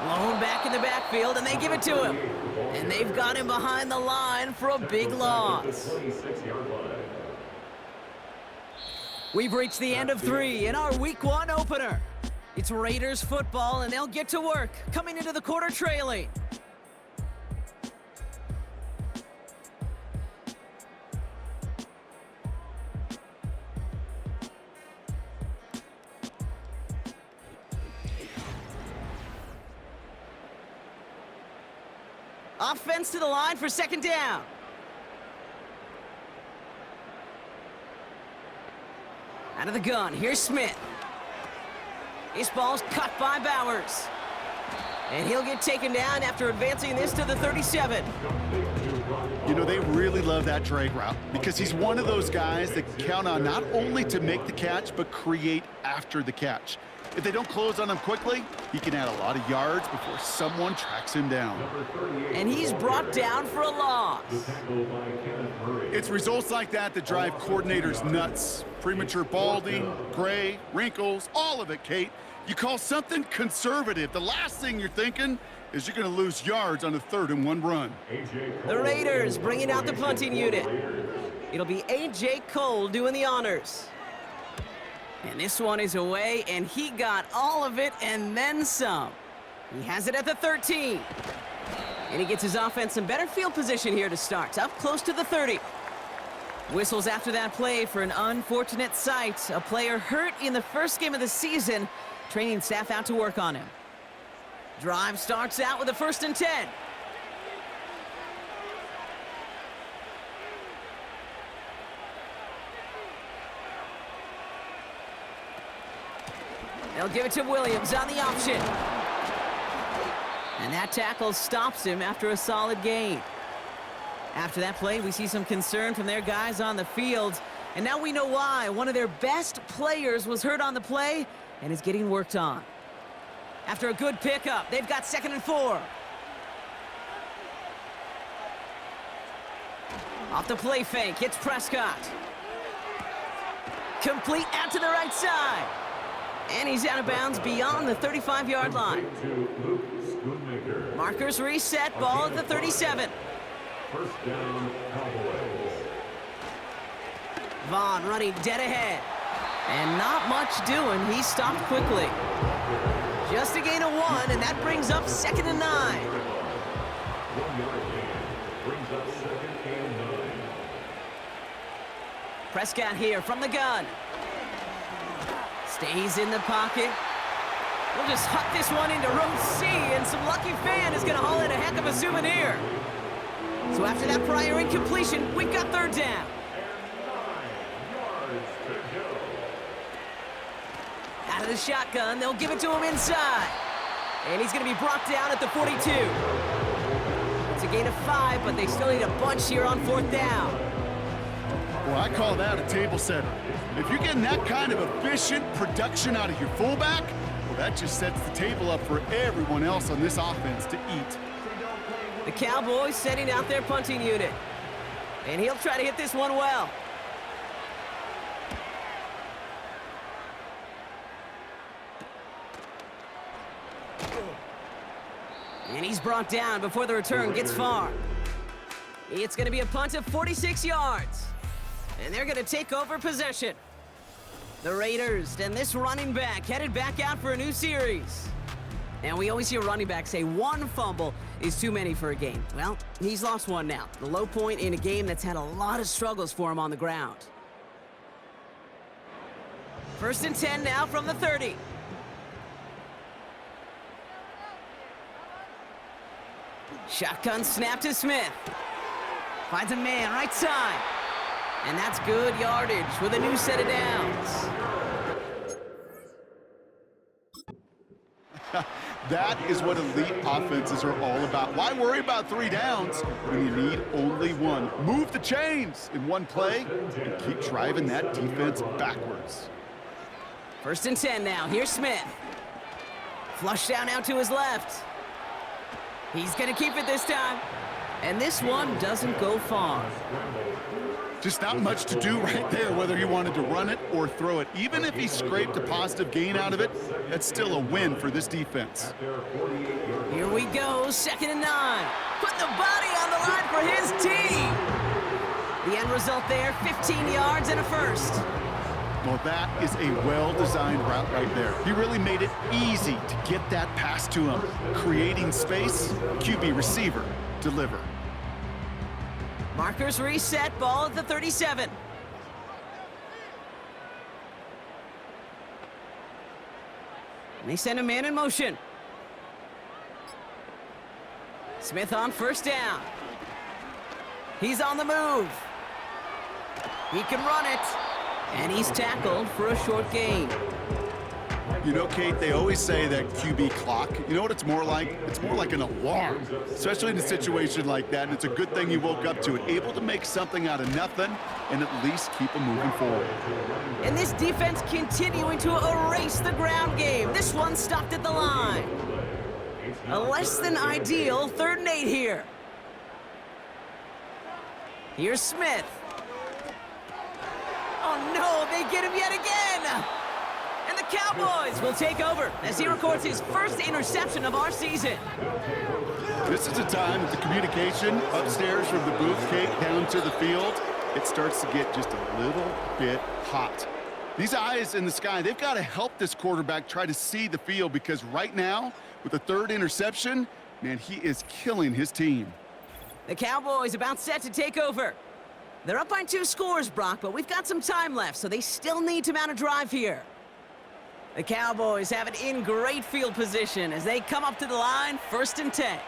B: Lone back in the backfield, and they give it to him. And they've got him behind the line for a big loss.
D: 26-yard line.
B: We've reached the end of 3 in our Week 1 opener. It's Raiders football, and they'll get to work, coming into the quarter trailing. Offense to the line for 2nd down. Out of the gun, here's Smith. This ball's cut by Bowers. And he'll get taken down after advancing this to the 37.
C: You know, they really love that drag route because he's one of those guys that count on not only to make the catch, but create after the catch. If they don't close on him quickly, he can add a lot of yards before someone tracks him down.
B: And he's brought down for a loss.
C: It's results like that that drive coordinators nuts. Premature balding, gray, wrinkles, all of it, Kate. You call something conservative. The last thing you're thinking is you're going to lose yards on a 3rd and 1 run.
B: The Raiders bringing out the punting unit. It'll be A.J. Cole doing the honors. And this one is away, and he got all of it and then some. He has it at the 13. And he gets his offense in better field position here to start, up close to the 30. Whistles after that play for an unfortunate sight. A player hurt in the first game of the season. Training staff out to work on him. Drive starts out with a 1st and 10. They'll give it to Williams on the option. And that tackle stops him after a solid gain. After that play, we see some concern from their guys on the field. And now we know why. One of their best players was hurt on the play and is getting worked on. After a good pickup, they've got 2nd and 4. Off the play fake, it's Prescott. Complete out to the right side. And he's out of bounds beyond the 35-yard line. Markers reset, ball at the 37.
D: 1st down, Cowboys.
B: Vaughn running dead ahead. And not much doing. He stopped quickly. Just a gain of 1, and that brings up 2nd and 9.
D: 1-yard gain brings up 2nd and 9.
B: Prescott here from the gun. Stays in the pocket. We'll just huck this one into row C, and some lucky fan is going to haul in a heck of a souvenir. So after that prior incompletion, we've got 3rd down. Out of the shotgun, they'll give it to him inside. And he's going to be brought down at the 42. It's a gain of 5, but they still need a bunch here on 4th down.
C: Well, I call that a table setter. If you're getting that kind of efficient production out of your fullback, Well, that just sets the table up for everyone else on this offense to eat.
B: The Cowboys sending out their punting unit. And he'll try to hit this one well. And he's brought down before the return gets far. It's going to be a punt of 46 yards. And they're going to take over possession. The Raiders and this running back headed back out for a new series. And we always hear running backs say one fumble is too many for a game. Well, he's lost one now. The low point in a game that's had a lot of struggles for him on the ground. 1st and 10 now from the 30. Shotgun snap to Smith. Finds a man right side. And that's good yardage with a new set of downs.
C: That is what elite offenses are all about. Why worry about 3 downs when you need only 1? Move the chains in one play and keep driving that defense backwards.
B: 1st and 10 now. Here's Smith. Flush down out to his left. He's going to keep it this time. And this one doesn't go far.
C: Just not much to do right there, whether he wanted to run it or throw it. Even if he scraped a positive gain out of it, that's still a win for this defense.
B: Here we go, 2nd and 9. Putting the body on the line for his team. The end result there, 15 yards and a first.
C: Well, that is a well-designed route right there. He really made it easy to get that pass to him. Creating space, QB receiver, deliver.
B: Markers reset, ball at the 37. And they send a man in motion. Smith on 1st down. He's on the move. He can run it. And he's tackled for a short gain.
C: You know, Kate, they always say that QB clock, you know what it's more like? It's more like an alarm, especially in a situation like that. And it's a good thing you woke up to it, able to make something out of nothing and at least keep them moving forward.
B: And this defense continuing to erase the ground game. This one stopped at the line. A less than ideal 3rd and 8 here. Here's Smith. Oh no, they get him yet again. And the Cowboys will take over as he records his 1st interception of our season.
C: This is a time that the communication upstairs from the booth, Kate, down to the field, it starts to get just a little bit hot. These eyes in the sky, they've got to help this quarterback try to see the field because right now, with the 3rd interception, man, he is killing his team.
B: The Cowboys about set to take over. They're up by 2 scores, Brock, but we've got some time left, so they still need to mount a drive here. The Cowboys have it in great field position as they come up to the line, 1st and 10.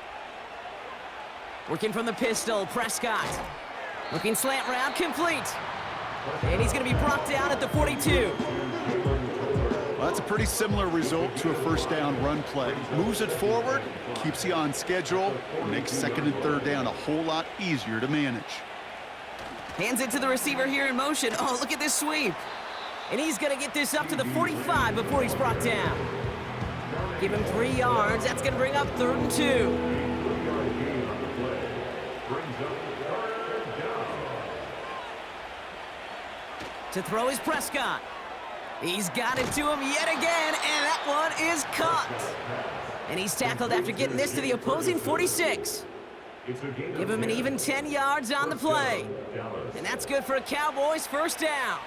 B: Working from the pistol, Prescott. Looking slant route, complete. And he's going to be brought down at the 42.
C: Well, that's a pretty similar result to a 1st down run play. Moves it forward, keeps you on schedule, and makes 2nd and 3rd down a whole lot easier to manage.
B: Hands it to the receiver here in motion. Oh, look at this sweep. And he's going to get this up to the 45 before he's brought down. Give him 3 yards. That's going to bring up 3rd and 2. To throw is Prescott. He's got it to him yet again, and that one is caught. And he's tackled after getting this to the opposing 46. Give him an even 10 yards on the play. And that's good for a Cowboys 1st down.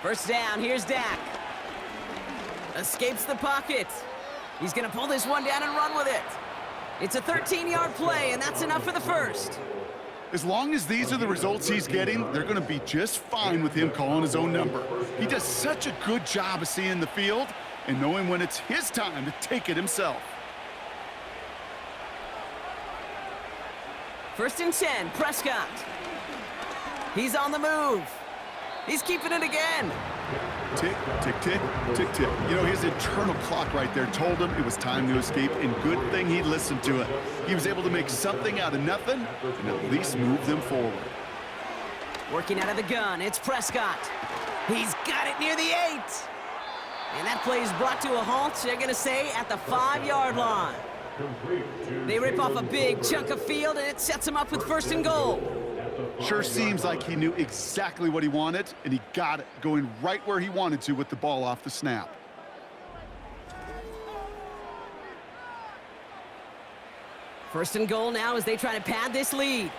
B: 1st down, here's Dak. Escapes the pocket. He's going to pull this one down and run with it. It's a 13-yard play, and that's enough for the 1st.
C: As long as these are the results he's getting, they're going to be just fine with him calling his own number. He does such a good job of seeing the field and knowing when it's his time to take it himself.
B: 1st and 10, Prescott. He's on the move. He's keeping it again.
C: Tick, tick, tick, tick, tick. You know, his internal clock right there told him it was time to escape, and good thing he listened to it. He was able to make something out of nothing and at least move them forward.
B: Working out of the gun, it's Prescott. He's got it near the 8. And that play is brought to a halt, they're going to say, at the 5-yard line. They rip off a big chunk of field, and it sets him up with 1st and goal.
C: Sure seems like he knew exactly what he wanted, and he got it, going right where he wanted to with the ball off the snap.
B: First and goal now as they try to pad this lead.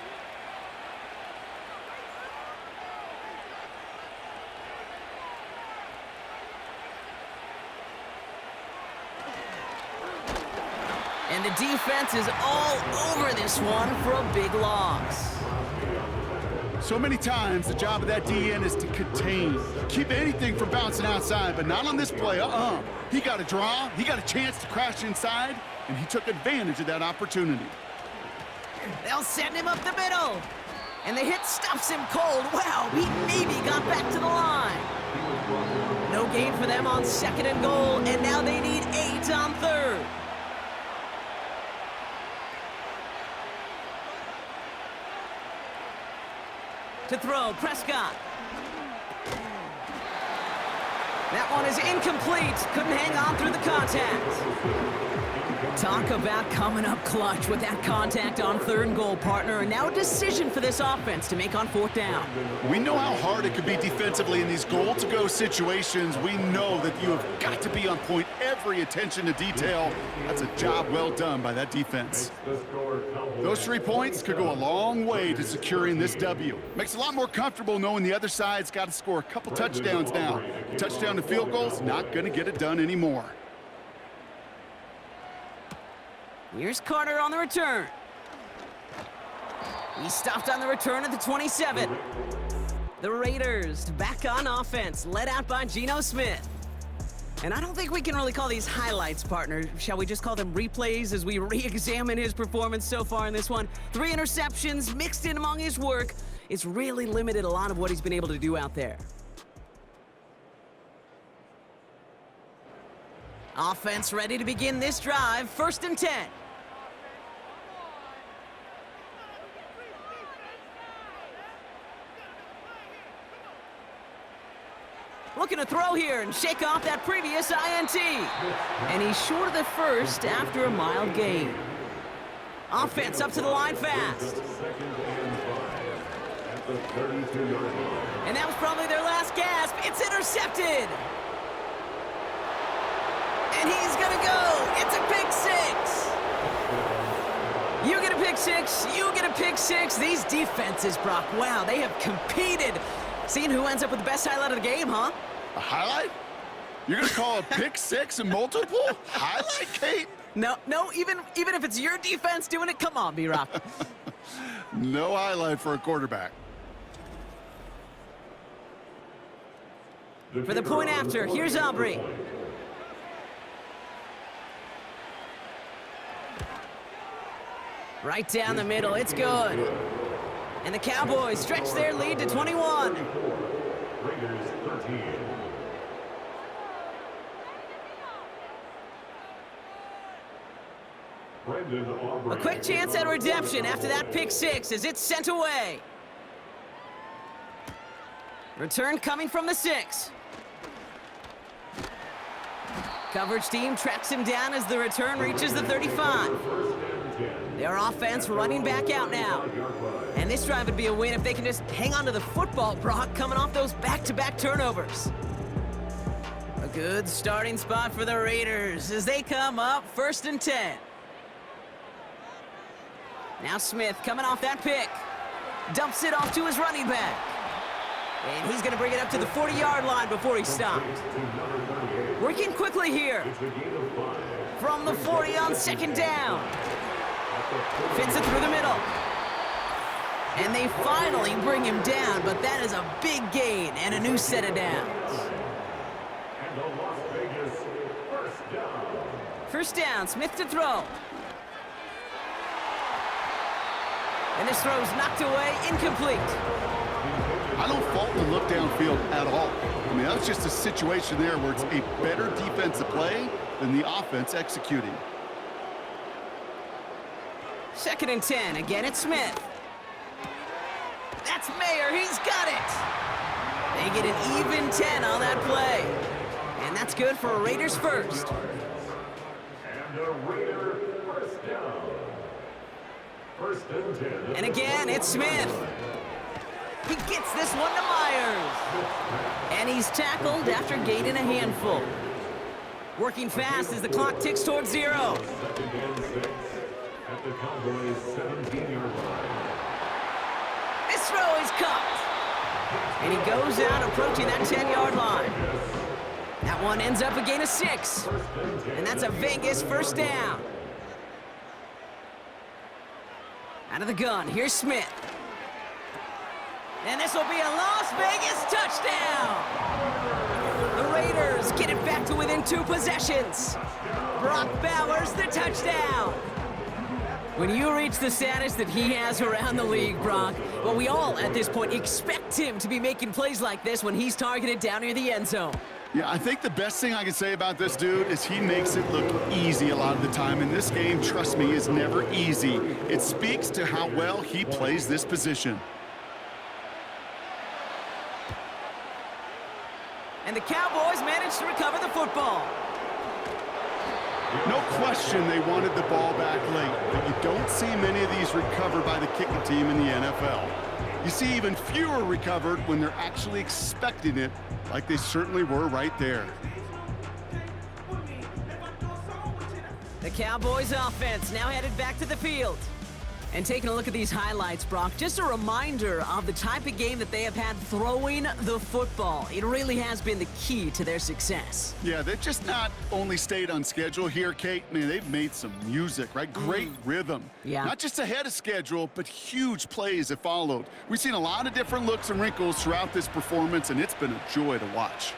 B: And the defense is all over this one for a big loss.
C: So many times, the job of that DN is to contain, keep anything from bouncing outside, but not on this play. He got a draw, he got a chance to crash inside, and he took advantage of that opportunity.
B: They'll send him up the middle. And the hit stuffs him cold. Wow, he maybe got back to the line. No gain for them on 2nd and goal, and now they need 8 on 3rd. To throw, Prescott. That one is incomplete. Couldn't hang on through the contact. Talk about coming up clutch with that contact on 3rd and goal, partner. And now a decision for this offense to make on 4th down.
C: We know how hard it could be defensively in these goal-to-go situations. We know that you have got to be on point, every attention to detail. That's a job well done by that defense. Those 3 points could go a long way to securing this W. Makes it a lot more comfortable knowing the other side's got to score a couple touchdowns now. A touchdown to field goals, not going to get it done anymore.
B: Here's Carter on the return. He stopped on the return at the 27. The Raiders back on offense, led out by Geno Smith. And I don't think we can really call these highlights, partner. Shall we just call them replays as we re-examine his performance so far in this one? 3 interceptions mixed in among his work. It's really limited a lot of what he's been able to do out there. Offense ready to begin this drive. 1st and 10. Looking to throw here and shake off that previous INT. And he's short of the 1st after a mild gain. Offense up to the line fast. And that was probably their last gasp. It's intercepted. And he's going to go. It's a pick 6. You get a pick 6. You get a pick 6. These defenses, Brock, wow, they have competed. Seeing who ends up with the best highlight of the game, huh?
C: A highlight? You're going to call a pick 6 and multiple? Highlight, Kate?
B: No, even if it's your defense doing it, come on, B-Rock.
C: No highlight for a quarterback.
B: For the point after, here's Aubrey. Right down the middle, it's good. And the Cowboys stretch their lead to 21.
D: Raiders 13.
B: A quick chance at redemption after that pick 6 as it's sent away. Return coming from the 6. Coverage team tracks him down as the return reaches the 35. Their offense running back out now. And this drive would be a win if they can just hang on to the football, Brock, coming off those back-to-back turnovers. A good starting spot for the Raiders as they come up 1st and 10. Now Smith coming off that pick. Dumps it off to his running back. And he's going to bring it up to the 40-yard line before he stopped. Working quickly here. From the 40 on 2nd down. Fits it through the middle. And they finally bring him down, but that is a big gain and a new set of downs. First down, Smith to throw. And this throw's knocked away, incomplete.
C: I don't fault the look downfield at all. I mean, that's just a situation there where it's a better defensive play than the offense executing.
B: 2nd and 10, again it's Smith. That's Mayer, he's got it. They get an even 10 on that play. And that's good for a Raiders first.
D: And a Raider first down. First and 10.
B: And again, it's Smith. He gets this one to Myers. And he's tackled after gaining a handful. Working fast as the clock ticks towards 0.
D: Second and 6 at the Cowboys 17-yard line.
B: This throw is caught. And he goes out approaching that 10-yard line. That one ends up a gain of 6. And that's a Vegas first down. Out of the gun, here's Smith. And this will be a Las Vegas touchdown. The Raiders get it back to within 2 possessions. Brock Bowers the touchdown. When you reach the status that he has around the league, Brock, well, we all at this point expect him to be making plays like this when he's targeted down near the end zone.
C: Yeah, I think the best thing I can say about this dude is he makes it look easy a lot of the time. And this game, trust me, is never easy. It speaks to how well he plays this position.
B: And the Cowboys managed to recover the football.
C: No question they wanted the ball back late, but you don't see many of these recovered by the kicking team in the NFL. You see even fewer recovered when they're actually expecting it, like they certainly were right there.
B: The Cowboys offense now headed back to the field. And taking a look at these highlights, Brock, just a reminder of the type of game that they have had throwing the football. It really has been the key to their success.
C: Yeah, they've just not only stayed on schedule here, Kate. Man, they've made some music, right? Great rhythm.
B: Yeah.
C: Not just ahead of schedule, but huge plays have followed. We've seen a lot of different looks and wrinkles throughout this performance, and it's been a joy to watch.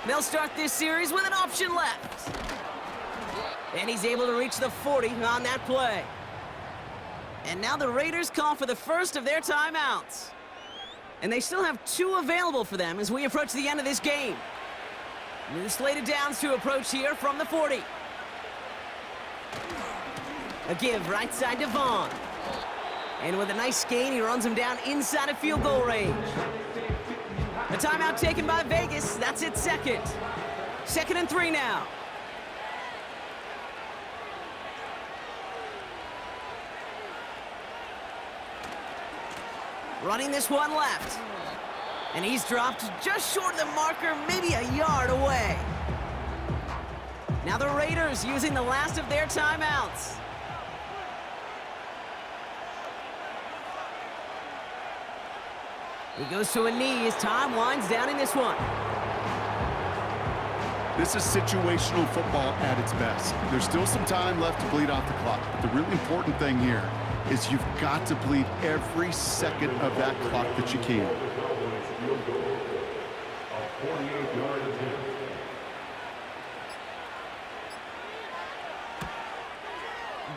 B: They'll start this series with an option left. And he's able to reach the 40 on that play. And now the Raiders call for the first of their timeouts. And they still have 2 available for them as we approach the end of this game. New slated downs to approach here from the 40. A give right side to Vaughn. And with a nice gain, he runs him down inside of field goal range. The timeout taken by Vegas. That's its second. 2nd and 3 now. Running this one left. And he's dropped just short of the marker, maybe a yard away. Now the Raiders using the last of their timeouts. He goes to a knee as time winds down in this one.
C: This is situational football at its best. There's still some time left to bleed off the clock, but the really important thing here is you've got to bleed every second of that clock that you can.
D: A 48-yard attempt.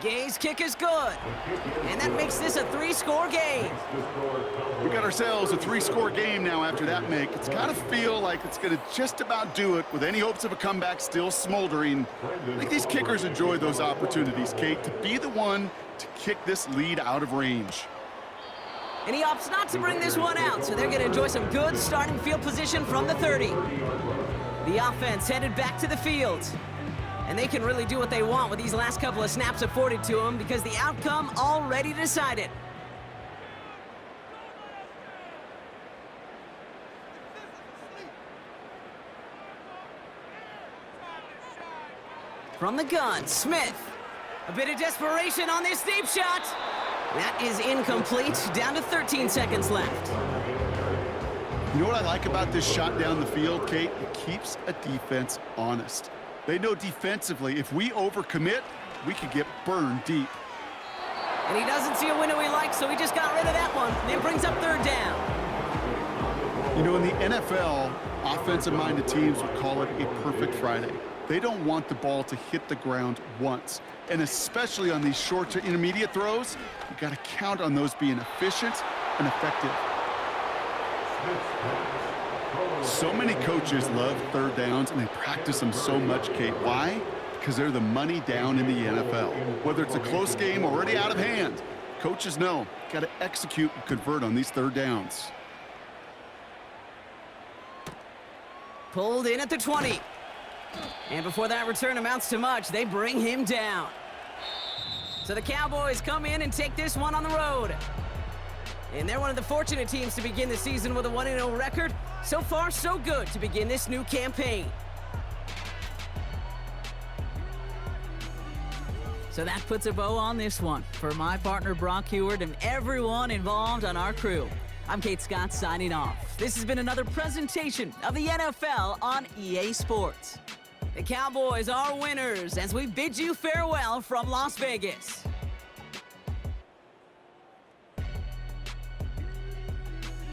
B: Gay's kick is good. And that makes this a 3-score game.
C: We got ourselves a 3-score game now after that make. It's got to feel like it's going to just about do it with any hopes of a comeback still smoldering. I think these kickers enjoy those opportunities, Kate, to be the one to kick this lead out of range.
B: And he opts not to bring this one out, so they're going to enjoy some good starting field position from the 30. The offense headed back to the field. And they can really do what they want with these last couple of snaps afforded to them because the outcome already decided. From the gun, Smith. A bit of desperation on this deep shot. That is incomplete. Down to 13 seconds left.
C: You know what I like about this shot down the field, Kate? It keeps a defense honest. They know defensively, if we overcommit, we could get burned deep.
B: And he doesn't see a window he likes, so he just got rid of that one. And brings up 3rd down.
C: You know, in the NFL, offensive-minded teams would call it a perfect Friday. They don't want the ball to hit the ground once. And especially on these short to intermediate throws, you got to count on those being efficient and effective. So many coaches love 3rd downs, and they practice them so much, Kate. Why? Because they're the money down in the NFL. Whether it's a close game already out of hand, Coaches know, got to execute and convert on these third downs.
B: Pulled in at the 20. And before that return amounts to much, they bring him down. So the Cowboys come in and take this one on the road. And they're one of the fortunate teams to begin the season with a 1-0 record. So far, so good to begin this new campaign. So that puts a bow on this one. For my partner, Brock Heward, and everyone involved on our crew, I'm Kate Scott signing off. This has been another presentation of the NFL on EA Sports. The Cowboys are winners as we bid you farewell from Las Vegas.